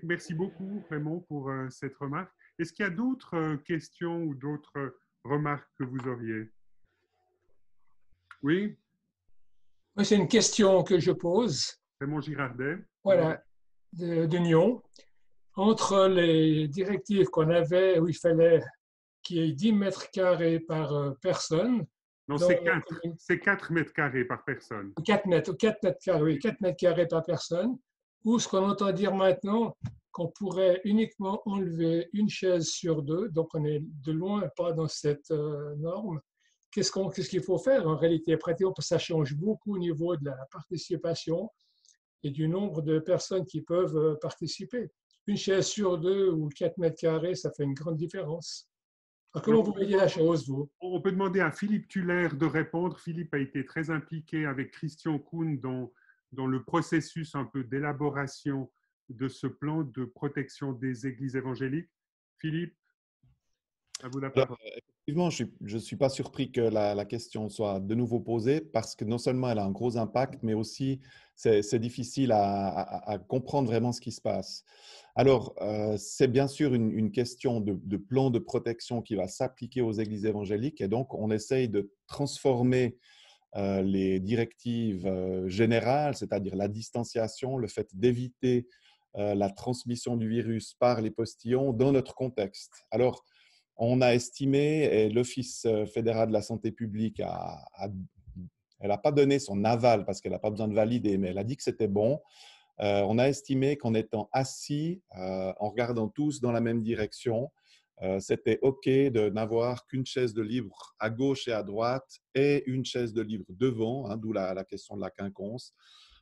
Merci beaucoup, Raymond, pour cette remarque. Est-ce qu'il y a d'autres questions ou d'autres remarques que vous auriez? Oui, C'est une question que je pose. Raymond Girardet. Voilà, de Nyon. Entre les directives qu'on avait où il fallait qu'il y ait 10 mètres carrés par personne. Non, c'est 4 mètres carrés par personne. 4 mètres carrés, oui, 4 mètres carrés par personne. Ou ce qu'on entend dire maintenant, qu'on pourrait uniquement enlever une chaise sur 2. Donc, on est de loin pas dans cette norme. Qu'est-ce qu'il faut faire en réalité? Pratiquement, ça change beaucoup au niveau de la participation et du nombre de personnes qui peuvent participer. Une chaise sur 2 ou 4 mètres carrés, ça fait une grande différence. Alors, comment vous voyez la chose, vous? On peut demander à Philippe Tuller de répondre. Philippe a été très impliqué avec Christian Kuhn dans le processus un peu d'élaboration de ce plan de protection des églises évangéliques. Philippe, à vous la parole. Effectivement, je ne suis pas surpris que la question soit de nouveau posée parce que non seulement elle a un gros impact, mais aussi c'est difficile à comprendre vraiment ce qui se passe. Alors, c'est bien sûr une question de plan de protection qui va s'appliquer aux églises évangéliques et donc on essaye de transformer les directives générales, c'est-à-dire la distanciation, le fait d'éviter la transmission du virus par les postillons dans notre contexte. Alors, on a estimé, et l'Office fédéral de la santé publique elle n'a pas donné son aval parce qu'elle n'a pas besoin de valider, mais elle a dit que c'était bon. On a estimé qu'en étant assis, en regardant tous dans la même direction, c'était OK de n'avoir qu'une chaise de libre à gauche et à droite et une chaise de libre devant, hein, d'où la question de la quinconce,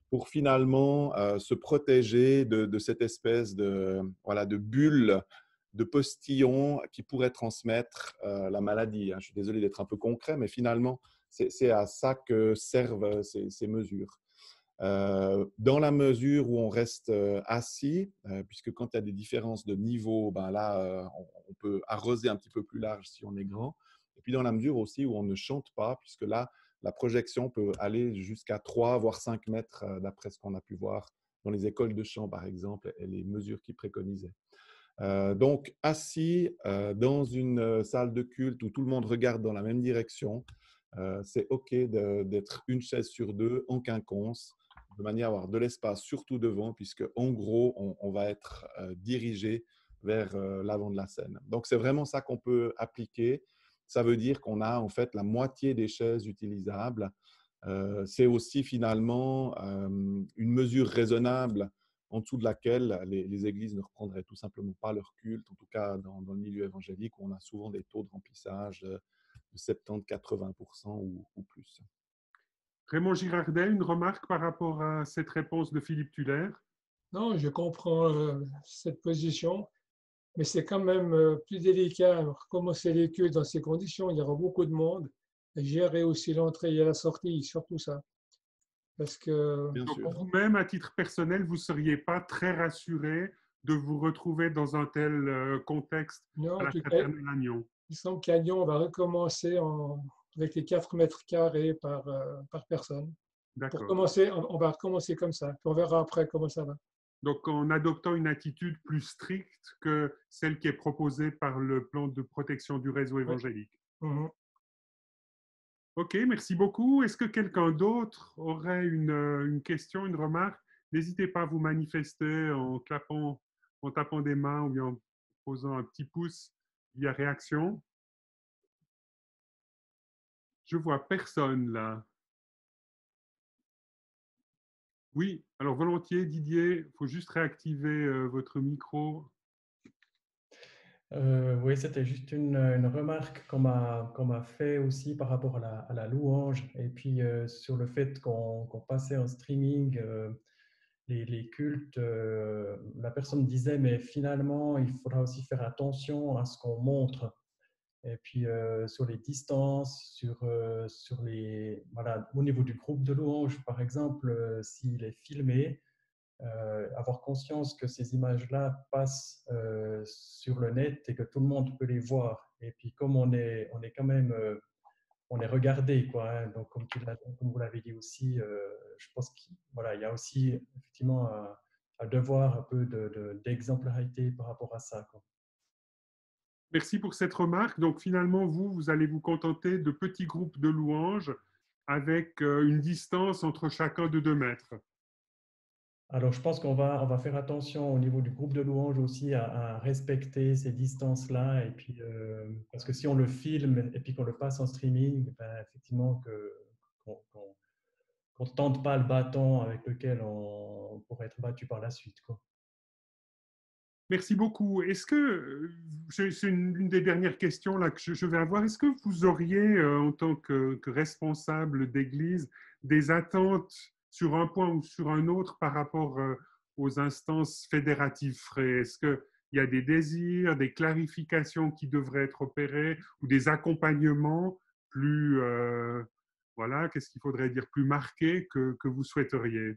pour finalement se protéger de cette espèce de bulle de postillons qui pourraient transmettre la maladie. Je suis désolé d'être un peu concret, mais finalement, c'est à ça que servent ces mesures. Dans la mesure où on reste assis, puisque quand il y a des différences de niveau, ben là, on peut arroser un petit peu plus large si on est grand. Et puis dans la mesure aussi où on ne chante pas, puisque là, la projection peut aller jusqu'à 3, voire 5 mètres, d'après ce qu'on a pu voir dans les écoles de chant, par exemple, et les mesures qu'ils préconisaient. Donc, assis dans une salle de culte où tout le monde regarde dans la même direction, c'est OK d'être une chaise sur deux en quinconce, de manière à avoir de l'espace, surtout devant, puisque en gros, on va être dirigé vers l'avant de la scène. Donc, c'est vraiment ça qu'on peut appliquer. Ça veut dire qu'on a en fait la moitié des chaises utilisables. C'est aussi finalement une mesure raisonnable en dessous de laquelle les églises ne reprendraient tout simplement pas leur culte, en tout cas dans le milieu évangélique où on a souvent des taux de remplissage de 70-80% ou plus. Raymond Girardet, une remarque par rapport à cette réponse de Philippe Tuller? Non, je comprends cette position, mais c'est quand même plus délicat. Recommencer les cultes dans ces conditions, il y aura beaucoup de monde. Et gérer aussi l'entrée et la sortie, surtout ça. Parce que donc, vous-même, à titre personnel, vous ne seriez pas très rassuré de vous retrouver dans un tel contexte non, à la Fraternelle à Nyon? Il semble qu'à Nyon, on va recommencer avec les 4 mètres carrés par personne. Pour commencer, on va recommencer comme ça. Puis on verra après comment ça va. Donc, en adoptant une attitude plus stricte que celle qui est proposée par le plan de protection du réseau évangélique. Oui. Mmh. OK, merci beaucoup. Est-ce que quelqu'un d'autre aurait une question, une remarque? N'hésitez pas à vous manifester en clapant, en tapant des mains ou bien en posant un petit pouce via réaction. Je vois personne là. Oui, alors volontiers, Didier, il faut juste réactiver votre micro. Oui, c'était juste une remarque qu'on m'a fait aussi par rapport à la louange et puis sur le fait qu'on passait en streaming les cultes. La personne disait, mais finalement, il faudra aussi faire attention à ce qu'on montre. Et puis sur les distances, sur les, voilà, au niveau du groupe de louange, par exemple, s'il est filmé, avoir conscience que ces images-là passent sur le net et que tout le monde peut les voir. Et puis comme on est quand même, on est regardé, quoi. Hein, donc comme vous l'avez dit aussi, je pense qu'il y a aussi effectivement un devoir un peu d'exemplarité par rapport à ça, quoi. Merci pour cette remarque. Donc finalement, vous allez vous contenter de petits groupes de louanges avec une distance entre chacun de 2 mètres. Alors, je pense qu'on va faire attention au niveau du groupe de louanges aussi à respecter ces distances-là. Et puis, parce que si on le filme et puis qu'on le passe en streaming, ben, effectivement, qu'on ne tente pas le bâton avec lequel on pourrait être battu par la suite, quoi. Merci beaucoup. Est-ce que, c'est une des dernières questions là que je vais avoir, est-ce que vous auriez, en tant que responsable d'église, des attentes sur un point ou sur un autre par rapport aux instances fédératives frais? Est-ce qu'il y a des désirs, des clarifications qui devraient être opérées ou des accompagnements plus, voilà, qu'est-ce qu'il faudrait dire, plus marqués que vous souhaiteriez?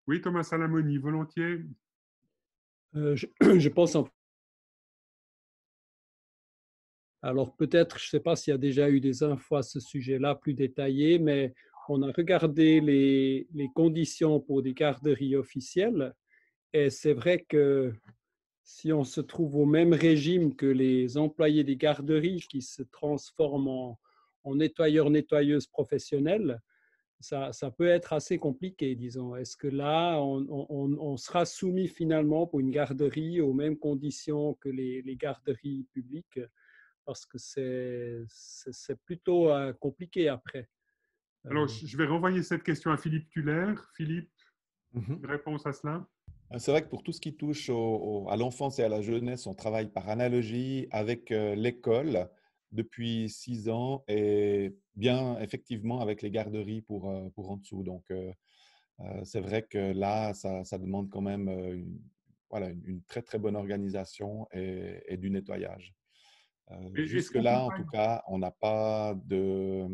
Oui, Thomas Salamoni, volontiers. Je pense Alors peut-être, je ne sais pas s'il y a déjà eu des infos à ce sujet-là plus détaillées, mais on a regardé les conditions pour des garderies officielles et c'est vrai que si on se trouve au même régime que les employés des garderies qui se transforment en nettoyeurs, nettoyeuses professionnels, ça peut être assez compliqué, disons. Est-ce que là, on sera soumis finalement pour une garderie aux mêmes conditions que les garderies publiques? Parce que c'est plutôt compliqué après. Alors, je vais renvoyer cette question à Philippe Tuller. Philippe, Mhm. une réponse à cela? C'est vrai que pour tout ce qui touche à l'enfance et à la jeunesse, on travaille par analogie avec l'école depuis 6 ans et bien effectivement avec les garderies pour en dessous. Donc, c'est vrai que là, ça demande quand même voilà, une très, très bonne organisation et du nettoyage. Est-ce qu'on peut Jusque-là, en pas... tout cas, on n'a pas de,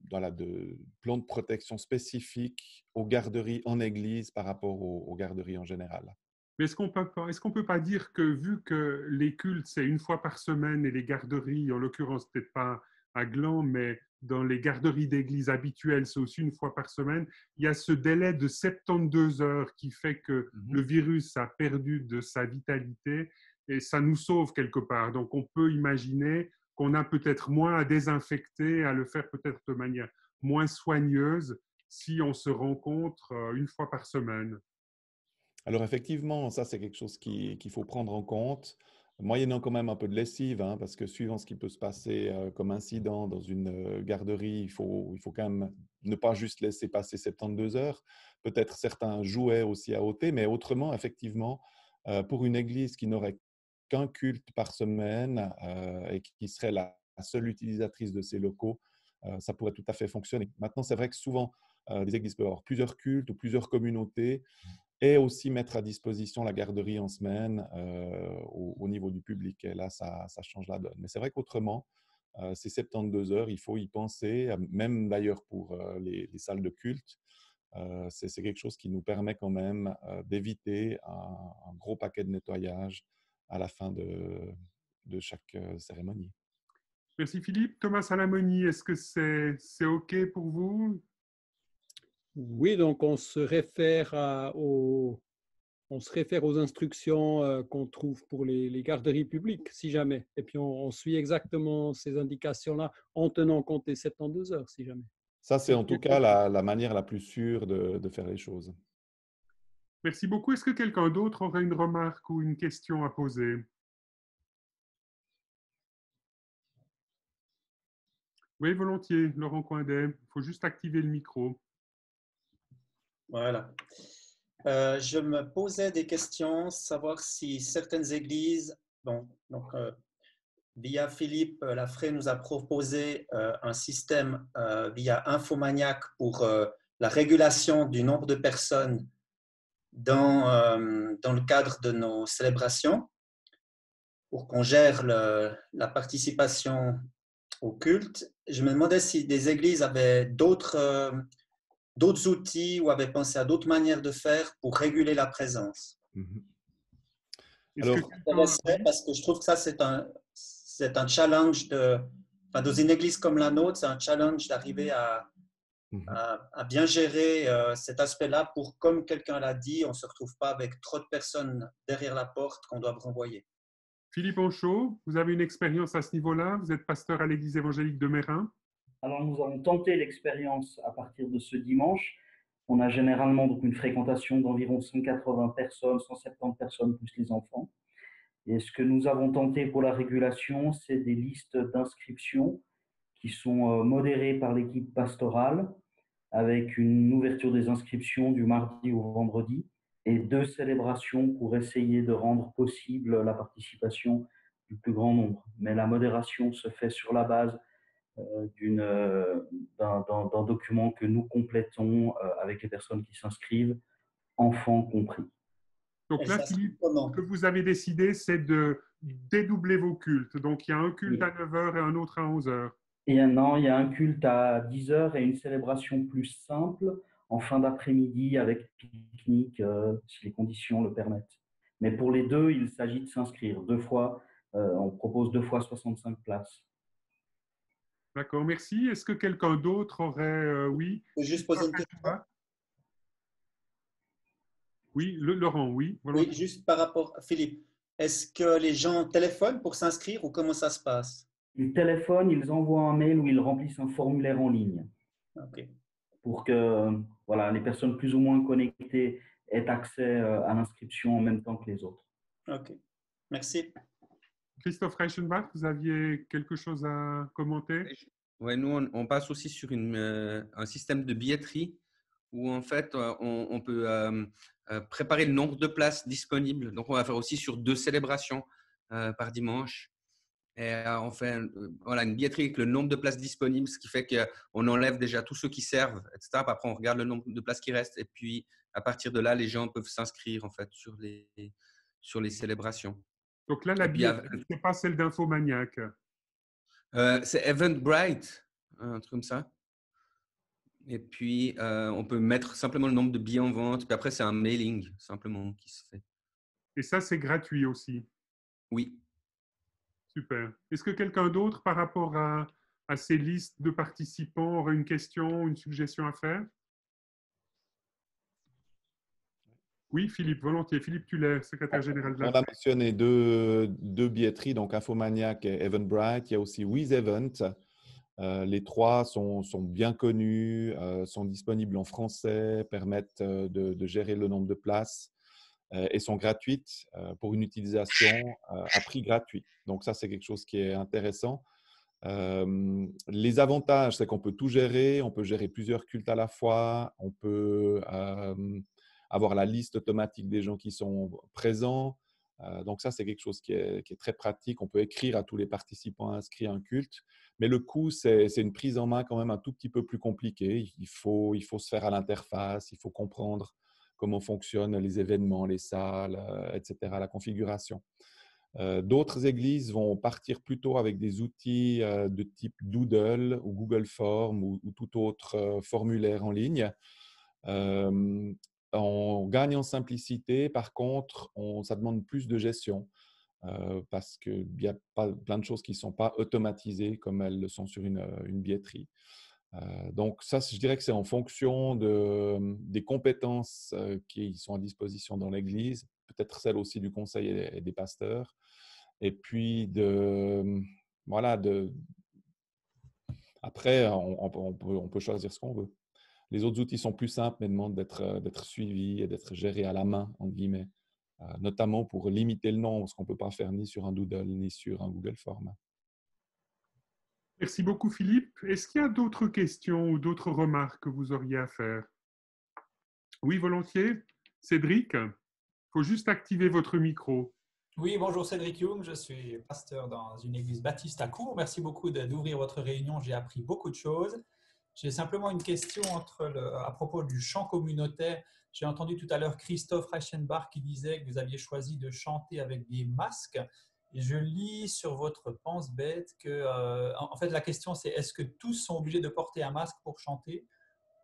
voilà, de plan de protection spécifique aux garderies en église par rapport aux garderies en général. Mais est-ce qu'on peut pas dire que vu que les cultes, c'est une fois par semaine et les garderies, en l'occurrence peut-être pas à Gland, mais dans les garderies d'église habituelles, c'est aussi une fois par semaine, il y a ce délai de 72 heures qui fait que le virus a perdu de sa vitalité et ça nous sauve quelque part. Donc on peut imaginer qu'on a peut-être moins à désinfecter, à le faire peut-être de manière moins soigneuse si on se rencontre une fois par semaine. Alors effectivement, ça c'est quelque chose qu'il faut prendre en compte, moyennant quand même un peu de lessive, hein, parce que suivant ce qui peut se passer comme incident dans une garderie, il faut quand même ne pas juste laisser passer 72 heures. Peut-être certains jouets aussi à ôter, mais autrement, effectivement, pour une église qui n'aurait qu'un culte par semaine et qui serait la seule utilisatrice de ces locaux, ça pourrait tout à fait fonctionner. Maintenant, c'est vrai que souvent, les églises peuvent avoir plusieurs cultes ou plusieurs communautés et aussi mettre à disposition la garderie en semaine au niveau du public. Et là, ça change la donne. Mais c'est vrai qu'autrement, ces 72 heures, il faut y penser, même d'ailleurs pour les salles de culte. C'est quelque chose qui nous permet quand même d'éviter un gros paquet de nettoyage à la fin de chaque cérémonie. Merci Philippe. Thomas Salamoni, est-ce que c'est OK pour vous? Oui, donc on se réfère aux instructions qu'on trouve pour les garderies publiques, si jamais. Et puis on suit exactement ces indications-là en tenant compte des 72 heures, si jamais. Ça, c'est en tout cas la manière la plus sûre de faire les choses. Merci beaucoup. Est-ce que quelqu'un d'autre aurait une remarque ou une question à poser? Oui, volontiers, Laurent Coindet. Il faut juste activer le micro. Voilà. Je me posais des questions, savoir si certaines églises, via Philippe Laffray nous a proposé un système via Infomaniac pour la régulation du nombre de personnes dans le cadre de nos célébrations, pour qu'on gère la participation au culte. Je me demandais si des églises avaient d'autres outils ou avaient pensé à d'autres manières de faire pour réguler la présence. Alors, parce que je trouve que ça, c'est un challenge dans une église comme la nôtre, c'est un challenge d'arriver à bien gérer cet aspect-là pour, comme quelqu'un l'a dit, on ne se retrouve pas avec trop de personnes derrière la porte qu'on doit renvoyer. Philippe Anchaud, vous avez une expérience à ce niveau-là? Vous êtes pasteur à l'église évangélique de Mérin. Alors, nous avons tenté l'expérience à partir de ce dimanche. On a généralement donc une fréquentation d'environ 180 personnes, 170 personnes plus les enfants. Et ce que nous avons tenté pour la régulation, c'est des listes d'inscriptions qui sont modérées par l'équipe pastorale, avec une ouverture des inscriptions du mardi au vendredi et 2 célébrations pour essayer de rendre possible la participation du plus grand nombre. Mais la modération se fait sur la base d'un document que nous complétons avec les personnes qui s'inscrivent, enfants compris. Donc là, Philippe, ce que vous avez décidé, c'est de dédoubler vos cultes. Donc, il y a un culte à 9h et un autre à 11h. Et non, il y a un culte à 10h et une célébration plus simple en fin d'après-midi avec pique-nique, si les conditions le permettent. Mais pour les deux, il s'agit de s'inscrire 2 fois. On propose 2 fois 65 places. D'accord, merci. Est-ce que quelqu'un d'autre aurait... oui. Je peux juste poser une question. Oui, Laurent, oui. Oui, juste par rapport à Philippe. Est-ce que les gens téléphonent pour s'inscrire ou comment ça se passe? Ils téléphonent, ils envoient un mail ou ils remplissent un formulaire en ligne. Ok. pour que voilà, les personnes plus ou moins connectées aient accès à l'inscription en même temps que les autres. Ok. Merci. Christophe Reichenbach, vous aviez quelque chose à commenter? Ouais, nous, on passe aussi sur un système de billetterie où en fait, on peut préparer le nombre de places disponibles. Donc, on va faire aussi sur 2 célébrations par dimanche. Et on fait voilà, une billetterie avec le nombre de places disponibles, ce qui fait qu'on enlève déjà tous ceux qui servent, etc. Après, on regarde le nombre de places qui restent. Et puis, à partir de là, les gens peuvent s'inscrire en fait sur les célébrations. Donc là, la Et puis, billetterie, ce n'est pas celle d'Infomaniac. c'est Eventbrite, un truc comme ça. Et puis, on peut mettre simplement le nombre de billets en vente. Puis après, c'est un mailing simplement qui se fait. Et ça, c'est gratuit aussi. Oui. Super. Est-ce que quelqu'un d'autre, par rapport à ces listes de participants, aurait une question, une suggestion à faire? Oui, Philippe, volontiers. Philippe Tuller, secrétaire général de On la a mentionné deux billetteries, donc Infomaniac et Eventbrite. Il y a aussi WizEvent. Les trois sont bien connus, sont disponibles en français, permettent de gérer le nombre de places et sont gratuites pour une utilisation à prix gratuit. Donc ça, c'est quelque chose qui est intéressant. Les avantages, c'est qu'on peut tout gérer, on peut gérer plusieurs cultes à la fois, on peut avoir la liste automatique des gens qui sont présents. Donc ça, c'est quelque chose qui est très pratique. On peut écrire à tous les participants inscrits à un culte, mais le coût, c'est une prise en main quand même un tout petit peu plus compliquée. Il faut se faire à l'interface, il faut comprendre comment fonctionnent les événements, les salles, etc., la configuration. D'autres églises vont partir plutôt avec des outils de type Doodle ou Google Form ou tout autre formulaire en ligne. On gagne en simplicité, par contre, ça demande plus de gestion parce qu'il y a plein de choses qui ne sont pas automatisées comme elles le sont sur une billetterie. Donc ça, je dirais que c'est en fonction des compétences qui sont à disposition dans l'Église, peut-être celles aussi du conseil et des pasteurs, et puis voilà, après, on peut choisir ce qu'on veut. Les autres outils sont plus simples, mais demandent d'être suivis et d'être gérés à la main, entre guillemets, notamment pour limiter le nombre, ce qu'on ne peut pas faire ni sur un Doodle ni sur un Google Form. Merci beaucoup, Philippe. Est-ce qu'il y a d'autres questions ou d'autres remarques que vous auriez à faire? Oui, volontiers. Cédric, il faut juste activer votre micro. Oui, bonjour Cédric Youm, je suis pasteur dans une église baptiste à Cours. Merci beaucoup d'ouvrir votre réunion, j'ai appris beaucoup de choses. J'ai simplement une question à propos du chant communautaire. J'ai entendu tout à l'heure Christophe Reichenbach qui disait que vous aviez choisi de chanter avec des masques. Et je lis sur votre pense-bête que, en fait, la question c'est est-ce que tous sont obligés de porter un masque pour chanter?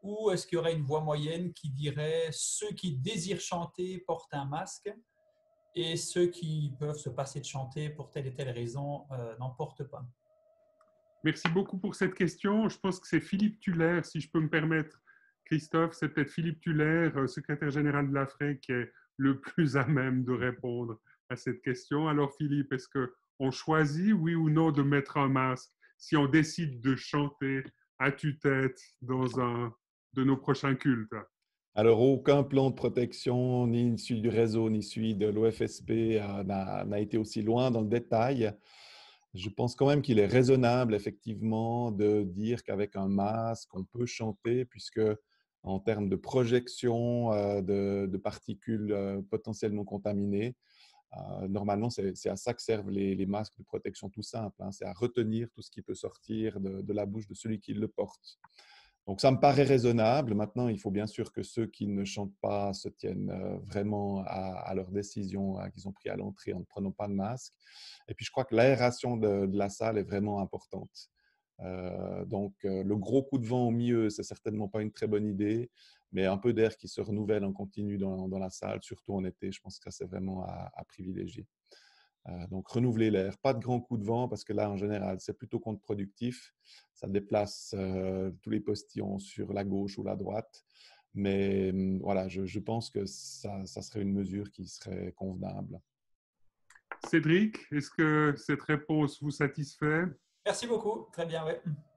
Ou est-ce qu'il y aurait une voix moyenne qui dirait ceux qui désirent chanter portent un masque et ceux qui peuvent se passer de chanter pour telle et telle raison n'en portent pas? Merci beaucoup pour cette question. Je pense que c'est Philippe Tuller, si je peux me permettre. Christophe, c'est peut-être Philippe Tuller, secrétaire général de l'AFRE, qui est le plus à même de répondre à cette question. Alors Philippe, est-ce qu'on choisit, oui ou non, de mettre un masque si on décide de chanter à tue-tête dans un de nos prochains cultes? Alors, aucun plan de protection, ni celui du réseau, ni celui de l'OFSP, n'a été aussi loin dans le détail. Je pense quand même qu'il est raisonnable, effectivement, de dire qu'avec un masque, on peut chanter, puisque en termes de projection de particules potentiellement contaminées, normalement, c'est à ça que servent les masques de protection tout simples. C'est à retenir tout ce qui peut sortir de la bouche de celui qui le porte. Donc, ça me paraît raisonnable. Maintenant, il faut bien sûr que ceux qui ne chantent pas se tiennent vraiment à leur décision qu'ils ont pris à l'entrée en ne prenant pas de masque. Et puis, je crois que l'aération de la salle est vraiment importante. Donc, le gros coup de vent au milieu, c'est certainement pas une très bonne idée, mais un peu d'air qui se renouvelle en continu dans la salle, surtout en été, je pense que c'est vraiment à privilégier. Donc, renouveler l'air. Pas de grands coups de vent parce que là, en général, c'est plutôt contre-productif. Ça déplace tous les postillons sur la gauche ou la droite. Mais voilà, je pense que ça serait une mesure qui serait convenable. Cédric, est-ce que cette réponse vous satisfait? Merci beaucoup, très bien, oui.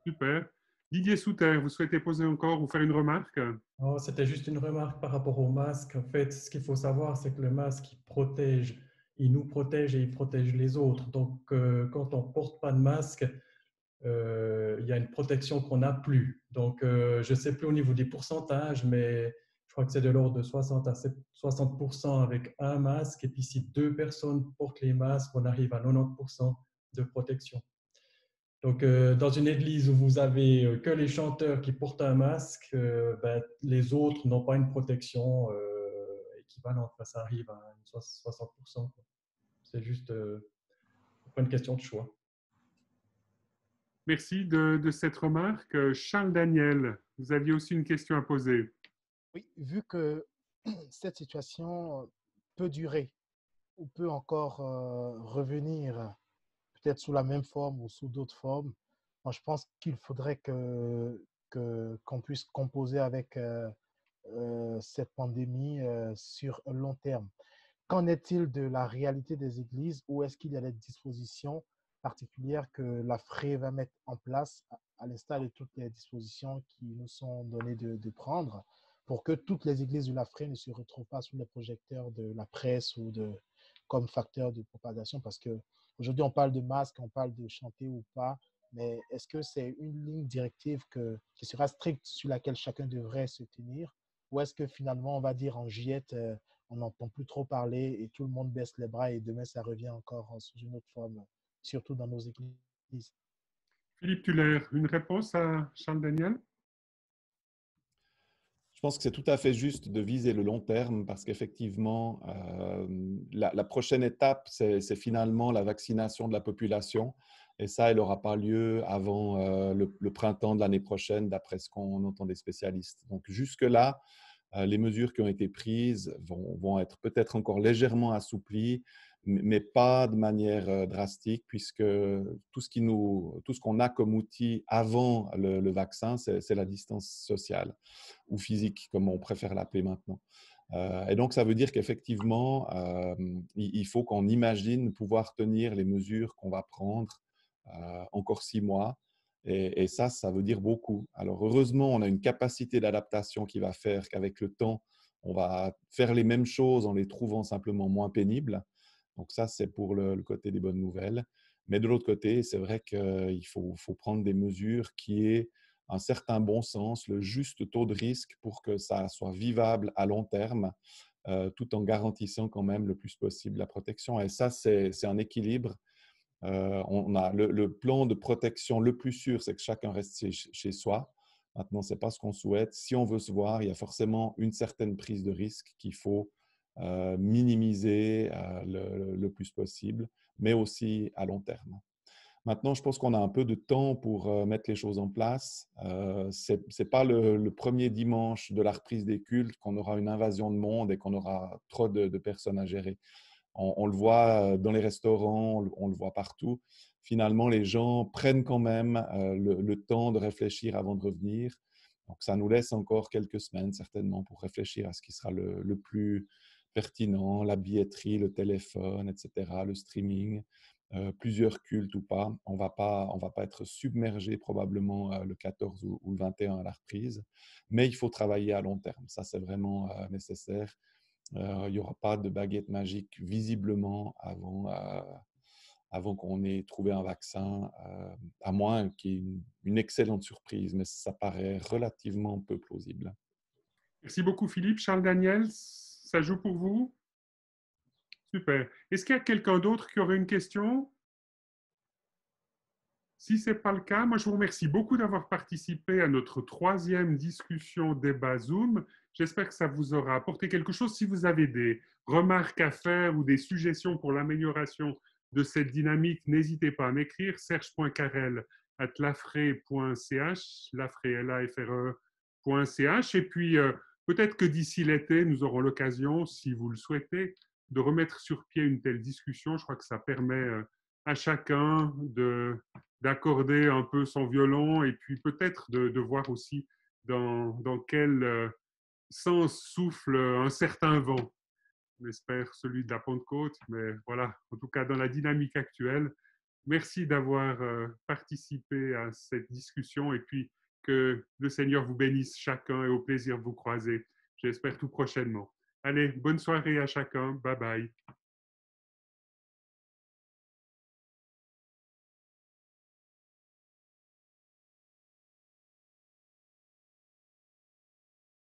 Super. Didier Souter, vous souhaitez poser encore ou faire une remarque? Oh, c'était juste une remarque par rapport au masque. En fait, ce qu'il faut savoir, c'est que le masque, il protège, il nous protège et il protège les autres. Donc, quand on ne porte pas de masque, il y a une protection qu'on n'a plus. Donc, je ne sais plus au niveau des pourcentages, mais je crois que c'est de l'ordre de 60 à 60% avec un masque. Et puis, si 2 personnes portent les masques, on arrive à 90% de protection. Donc, dans une église où vous avez que les chanteurs qui portent un masque, ben, les autres n'ont pas une protection équivalente. Enfin, ça arrive à 60%. C'est juste pas une question de choix. Merci de cette remarque. Charles Daniel, vous aviez aussi une question à poser. Oui, vu que cette situation peut durer ou peut encore revenir, peut-être sous la même forme ou sous d'autres formes, moi, je pense qu'il faudrait qu'on puisse composer avec cette pandémie sur un long terme. Qu'en est-il de la réalité des églises? Ou est-ce qu'il y a des dispositions particulières que la FRE va mettre en place, à l'instar de toutes les dispositions qui nous sont données de prendre, pour que toutes les églises de la FRE ne se retrouvent pas sous les projecteurs de la presse ou comme facteur de propagation? Parce qu'aujourd'hui, on parle de masque, on parle de chanter ou pas, mais est-ce que c'est une ligne directive qui sera stricte sur laquelle chacun devrait se tenir? Ou est-ce que finalement, on va dire en juillet, on n'entend plus trop parler et tout le monde baisse les bras et demain, ça revient encore sous une autre forme, surtout dans nos églises? Philippe Tuller, une réponse à Charles Daniel? Je pense que c'est tout à fait juste de viser le long terme parce qu'effectivement, la prochaine étape, c'est finalement la vaccination de la population. Et ça, elle n'aura pas lieu avant le printemps de l'année prochaine, d'après ce qu'on entend des spécialistes. Donc jusque-là, les mesures qui ont été prises vont être peut-être encore légèrement assouplies, mais pas de manière drastique, puisque tout ce qu'on a comme outil avant le vaccin, c'est la distance sociale ou physique, comme on préfère l'appeler maintenant. Et donc, ça veut dire qu'effectivement, il faut qu'on imagine pouvoir tenir les mesures qu'on va prendre encore 6 mois. Et ça veut dire beaucoup. Alors, heureusement, on a une capacité d'adaptation qui va faire qu'avec le temps, on va faire les mêmes choses en les trouvant simplement moins pénibles. Donc, ça, c'est pour le côté des bonnes nouvelles. Mais de l'autre côté, c'est vrai qu'il faut prendre des mesures qui aient un certain bon sens, le juste taux de risque pour que ça soit vivable à long terme, tout en garantissant quand même le plus possible la protection. Et ça, c'est un équilibre. On a le plan de protection le plus sûr, c'est que chacun reste chez soi. Maintenant, ce n'est pas ce qu'on souhaite. Si on veut se voir, il y a forcément une certaine prise de risque qu'il faut minimiser le plus possible, mais aussi à long terme. Maintenant, je pense qu'on a un peu de temps pour mettre les choses en place. Ce n'est pas le premier dimanche de la reprise des cultes qu'on aura une invasion de monde et qu'on aura trop de personnes à gérer. On le voit dans les restaurants, on le voit partout. Finalement, les gens prennent quand même le temps de réfléchir avant de revenir. Donc, ça nous laisse encore quelques semaines, certainement, pour réfléchir à ce qui sera le plus pertinent, la billetterie, le téléphone, etc., le streaming, plusieurs cultes ou pas. On va pas être submergé probablement le 14 ou le 21 à la reprise, mais il faut travailler à long terme. Ça, c'est vraiment nécessaire. Il n'y aura pas de baguette magique visiblement avant qu'on ait trouvé un vaccin, à moins qu'il y ait une excellente surprise, mais ça paraît relativement peu plausible. Merci beaucoup Philippe. Charles Daniel, ça joue pour vous? Super. Est-ce qu'il y a quelqu'un d'autre qui aurait une question? Si ce n'est pas le cas, moi je vous remercie beaucoup d'avoir participé à notre 3e discussion débat Zoom. J'espère que ça vous aura apporté quelque chose. Si vous avez des remarques à faire ou des suggestions pour l'amélioration de cette dynamique, n'hésitez pas à m'écrire serge.carrel@lafre.ch, lafre.ch. Et puis peut-être que d'ici l'été, nous aurons l'occasion, si vous le souhaitez, de remettre sur pied une telle discussion. Je crois que ça permet à chacun d'accorder un peu son violon et puis peut-être de voir aussi dans quel sens souffle un certain vent. On espère celui de la Pentecôte, mais voilà, en tout cas dans la dynamique actuelle. Merci d'avoir participé à cette discussion et puis Que le Seigneur vous bénisse chacun et au plaisir de vous croiser. J'espère tout prochainement. Allez, bonne soirée à chacun. Bye bye.